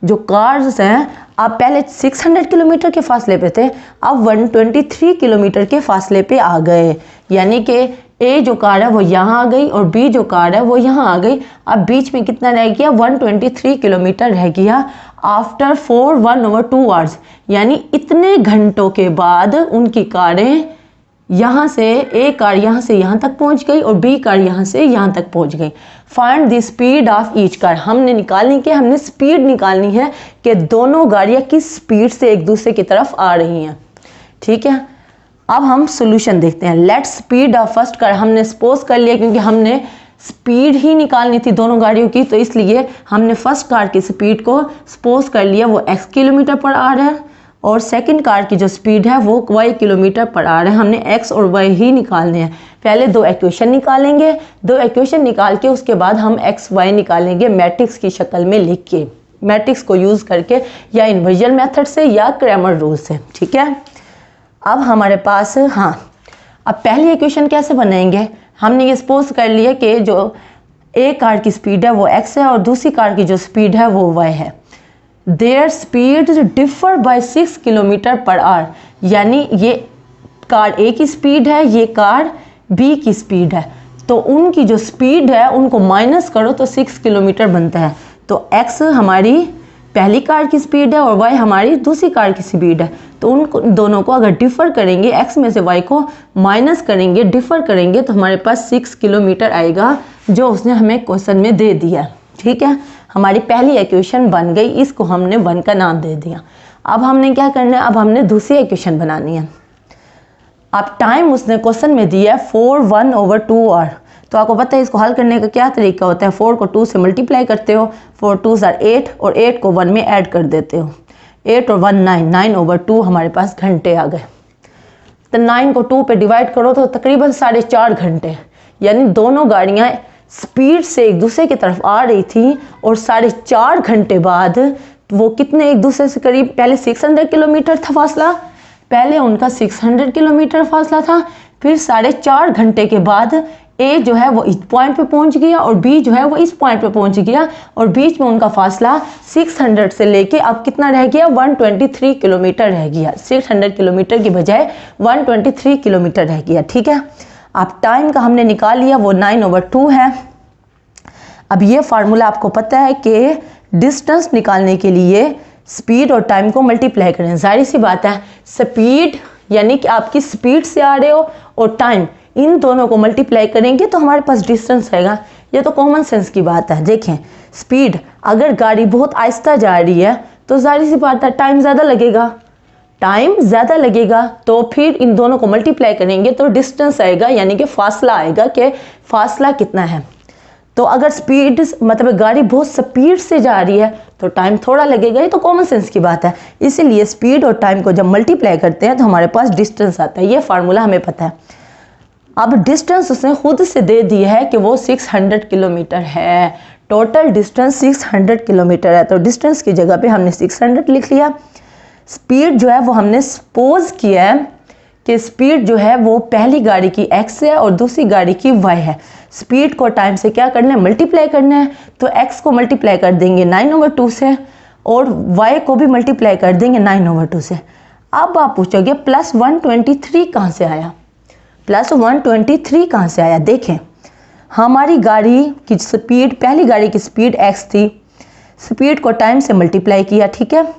जो कार्स हैं, आप पहले 600 किलोमीटर के फासले पे थे, अब 123 किलोमीटर के फासले पे आ गए। यानी कि A जो कार है वो यहाँ आ गई और B जो कार है वो यहाँ आ गई। अब बीच में कितना रह गया, 123 किलोमीटर रह गया। आफ्टर 1/2 आवर्स, यानी इतने घंटों के बाद उनकी कारें यहाँ से, A कार यहाँ से यहाँ तक पहुँच गई और B कार यहाँ से यहाँ तक पहुँच गई। Find the speed of each car, हमने निकालनी क्या, हमने स्पीड निकालनी है कि दोनों गाड़ियाँ किस स्पीड से एक दूसरे की तरफ आ रही हैं, ठीक है। अब हम सॉल्यूशन देखते हैं। Let speed of first car, हमने सपोज कर लिया क्योंकि हमने स्पीड ही निकालनी थी दोनों गाड़ियों की, तो इसलिए हमने फर्स्ट कार की स्पीड को सपोज कर लिया वो x किलोमीटर पर आवर है, और सेकंड कार की जो स्पीड है वो y किलोमीटर पर आवर है। हमने x और y ही निकालने हैं। पहले 2 इक्वेशन निकालेंगे, 2 इक्वेशन निकाल के उसके बाद हम x y निकालेंगे मैट्रिक्स की शक्ल में लिख के, मैट्रिक्स को यूज़ करके, या इन्वर्जन मेथड से या क्रैमर रूल से, ठीक है। अब हमारे पास, हाँ, अब पहली इक्वेशन कैसे बनाएंगे, हमने ये सपोज कर लिया कि जो एक कार की स्पीड है वो x है और दूसरी कार की जो स्पीड है वो y है। There speed differ by 6 kilometre per our, यानी ये कार A की स्पीड है, ये कार B की स्पीड है, तो उनकी जो स्पीड है उनको माइनस करो तो 6 किलोमीटर बनता है। तो x हमारी पहली कार की स्पीड है और y हमारी दूसरी कार की स्पीड है, तो उन दोनों को अगर डिफ़र करेंगे, x में से y को माइनस करेंगे, डिफ़र करेंगे, तो हमारे पास 6 किलोमीटर आएगा, जो उसने हमें क्वेश्चन में दे दिया, ठीक है। हमारी पहली इक्वेशन बन गई, इसको हमने 1 का नाम दे दिया। अब हमने क्या करना है, अब हमने दूसरी इक्वेशन बनानी है। अब टाइम उसने क्वेश्चन में दिया है 4/1/2 आवर, तो आपको पता है इसको हल करने का क्या तरीका होता है, 4 को 2 से मल्टीप्लाई करते हो, 4 2s are 8 और 8 को 1 में ऐड कर देते हो, 8 और 1 9, 9/2 हमारे पास घंटे आ गए। तो 9 को 2 पे डिवाइड करो तो तकरीबन 4.5 घंटे, यानी दोनों गाड़ियाँ स्पीड से एक दूसरे की तरफ आ रही थी और 4.5 घंटे बाद वो कितने एक दूसरे से करीब, पहले 600 किलोमीटर था फासला, पहले उनका 600 किलोमीटर फासला था, फिर 4.5 घंटे के बाद A जो है वो इस पॉइंट पे पहुंच गया और B जो है वो इस पॉइंट पे पहुंच गया, और बीच में उनका फासला 600 से लेके अब कितना रह गया, 123 किलोमीटर रह गया। 600 किलोमीटर की बजाय 123 किलोमीटर रह गया, ठीक है। अब टाइम का हमने निकाल लिया, वो 9/2 है। अब ये फार्मूला आपको पता है कि डिस्टेंस निकालने के लिए स्पीड और टाइम को मल्टीप्लाई करें। जाहिर सी बात है, स्पीड यानी कि आपकी स्पीड से आ रहे हो और टाइम, इन दोनों को मल्टीप्लाई करेंगे तो हमारे पास डिस्टेंस आएगा। ये तो कॉमन सेंस की बात है। देखें स्पीड, अगर गाड़ी बहुत आहिस्ता जा रही है तो जाहिर सी बात है टाइम ज़्यादा लगेगा, तो फिर इन दोनों को मल्टीप्लाई करेंगे तो डिस्टेंस आएगा, यानी कि फासला आएगा कि फासला कितना है। तो अगर स्पीड मतलब गाड़ी बहुत स्पीड से जा रही है तो टाइम थोड़ा लगेगा, ये तो कॉमन सेंस की बात है। इसीलिए स्पीड और टाइम को जब मल्टीप्लाई करते हैं तो हमारे पास डिस्टेंस आता है। ये फार्मूला हमें पता है। अब डिस्टेंस उसने खुद से दे दी है कि वो 600 किलोमीटर है। टोटल डिस्टेंस 600 किलोमीटर है, तो डिस्टेंस की जगह पे हमने 600 लिख लिया। स्पीड जो है वो हमने सपोज किया है कि स्पीड जो है वो पहली गाड़ी की x है और दूसरी गाड़ी की y है। स्पीड को टाइम से क्या करना है, मल्टीप्लाई करना है। तो x को मल्टीप्लाई कर देंगे 9/2 से और y को भी मल्टीप्लाई कर देंगे 9/2 से। अब आप पूछोगे प्लस 123 कहाँ से आया, प्लस 123 कहाँ से आया। देखें हमारी गाड़ी की स्पीड, पहली गाड़ी की स्पीड x थी, स्पीड को टाइम से मल्टीप्लाई किया, ठीक है।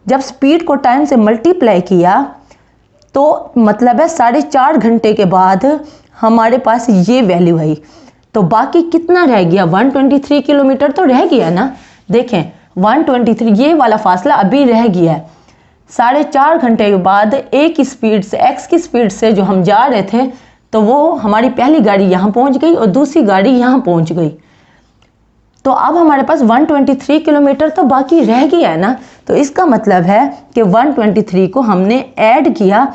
जब स्पीड को टाइम से मल्टीप्लाई किया तो मतलब है 4.5 घंटे के बाद हमारे पास ये वैल्यू आई। तो बाकी कितना रह गया, 123 किलोमीटर तो रह गया ना। देखें 123 ये वाला फासला अभी रह गया है। 4.5 घंटे के बाद एक की स्पीड से, x की स्पीड से जो हम जा रहे थे, तो वो हमारी पहली गाड़ी यहाँ पहुँच गई और दूसरी गाड़ी यहाँ पहुँच गई। तो अब हमारे पास 123 किलोमीटर तो बाकी रह गया है ना। तो इसका मतलब है कि 123 को हमने ऐड किया।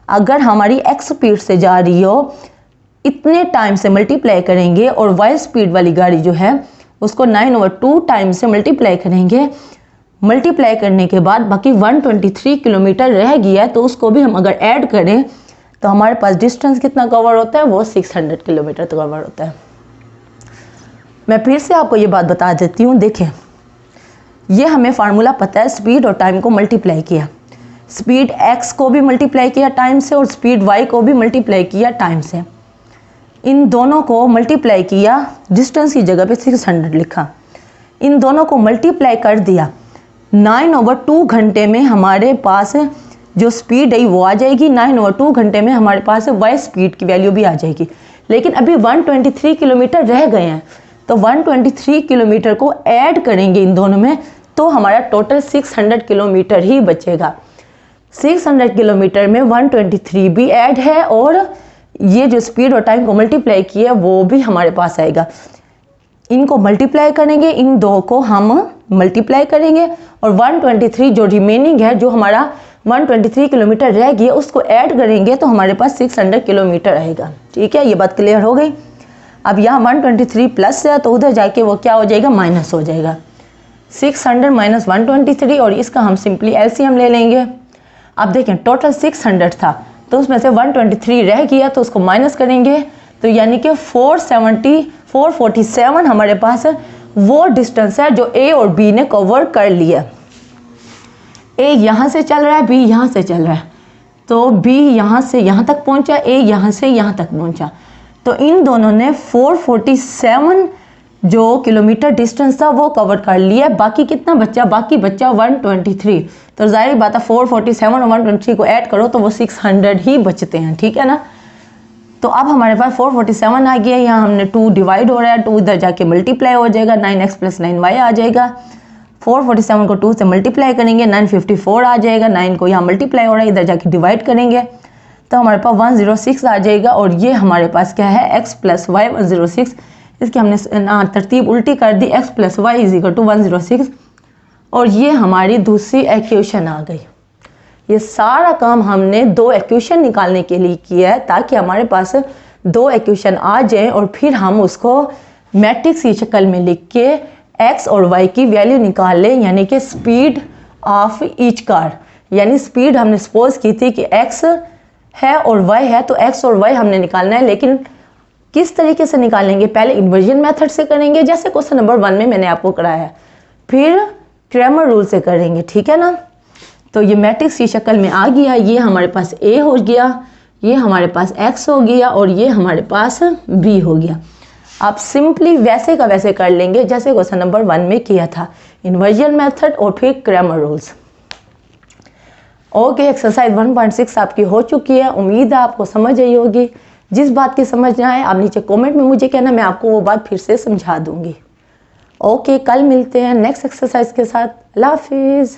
अगर हमारी x स्पीड से जा रही हो, इतने टाइम से मल्टीप्लाई करेंगे और y स्पीड वाली गाड़ी जो है उसको 9/2 टाइम से मल्टीप्लाई करेंगे। मल्टीप्लाई करने के बाद बाकी 123 किलोमीटर रह गया है, तो उसको भी हम अगर ऐड करें तो हमारे पास डिस्टेंस कितना कवर होता है, वो 600 किलोमीटर तो कवर होता है। मैं फिर से आपको ये बात बता देती हूँ। देखें ये हमें फार्मूला पता है, स्पीड और टाइम को मल्टीप्लाई किया, स्पीड x को भी मल्टीप्लाई किया टाइम से और स्पीड y को भी मल्टीप्लाई किया टाइम से। इन दोनों को मल्टीप्लाई किया, डिस्टेंस की जगह पे 600 लिखा, इन दोनों को मल्टीप्लाई कर दिया। 9/2 घंटे में हमारे पास जो स्पीड है वो आ जाएगी, 9/2 घंटे में हमारे पास y स्पीड की वैल्यू भी आ जाएगी। लेकिन अभी 123 किलोमीटर रह गए हैं, तो 123 किलोमीटर को ऐड करेंगे इन दोनों में तो हमारा टोटल 600 किलोमीटर ही बचेगा। 600 किलोमीटर में 123 भी ऐड है और ये जो स्पीड और टाइम को मल्टीप्लाई किया वो भी हमारे पास आएगा। इनको मल्टीप्लाई करेंगे, इन दो को हम मल्टीप्लाई करेंगे और 123 जो रिमेनिंग है, जो हमारा 123 किलोमीटर रह गया, उसको ऐड करेंगे तो हमारे पास 600 किलोमीटर आएगा। ठीक है, ये बात क्लियर हो गई। अब यहाँ 123 प्लस है तो उधर जाके वो क्या हो जाएगा, माइनस हो जाएगा। 600 माइनस 123 और इसका हम सिंपली एलसीएम ले लेंगे। अब देखें टोटल 600 था तो उसमें से 123 रह गया तो उसको माइनस करेंगे तो यानी कि 447 हमारे पास वो डिस्टेंस है जो ए और बी ने कवर कर लिया। ए यहाँ से चल रहा है, बी यहाँ से चल रहा है, तो बी यहाँ से यहाँ तक पहुँचा, ए यहाँ से यहाँ तक पहुँचा। तो इन दोनों ने 447 जो किलोमीटर डिस्टेंस था वो कवर कर लिया। बाकी कितना बच्चा, बाकी बच्चा 123। तो जाहिर बात है 447 और 123 को ऐड करो तो वो 600 ही बचते हैं। ठीक है ना। तो अब हमारे पास 447 आ गया, यहाँ हमने 2 डिवाइड हो रहा है, 2 इधर जाके मल्टीप्लाई हो जाएगा, 9x + 9y आ जाएगा। 447 को 2 से मल्टीप्लाई करेंगे, 954 आ जाएगा। 9 को यहाँ मल्टीप्लाई हो रहा है, इधर जाके डिवाइड करेंगे तो हमारे पास 106 आ जाएगा। और ये हमारे पास क्या है, x + y 106। इसकी हमने तरतीब उल्टी कर दी, x + y = 106 और ये हमारी दूसरी इक्वेशन आ गई। ये सारा काम हमने 2 इक्वेशन निकालने के लिए किया है ताकि हमारे पास 2 इक्वेशन आ जाए और फिर हम उसको मैट्रिक्स की शक्ल में लिख के x और y की वैल्यू निकाल लें, यानी कि स्पीड ऑफ ईच कार। यानी स्पीड हमने सपोज की थी कि x है और y है, तो x और y हमने निकालना है। लेकिन किस तरीके से निकालेंगे, पहले इन्वर्जन मेथड से करेंगे जैसे क्वेश्चन नंबर 1 में मैंने आपको कराया है, फिर क्रैमर रूल से करेंगे। ठीक है ना। तो ये मैट्रिक्स की शक्ल में आ गया, ये हमारे पास a हो गया, ये हमारे पास x हो गया और ये हमारे पास b हो गया। आप सिंपली वैसे का वैसे कर लेंगे जैसे क्वेश्चन नंबर 1 में किया था, इन्वर्जन मेथड और फिर क्रैमर रूल्स। ओके, एक्सरसाइज 1.6 आपकी हो चुकी है। उम्मीद है आपको समझ आई होगी। जिस बात की समझ ना आए आप नीचे कमेंट में मुझे कहना, मैं आपको वो बात फिर से समझा दूंगी। ओके, कल मिलते हैं नेक्स्ट एक्सरसाइज के साथ। अल्लाह हाफिज़।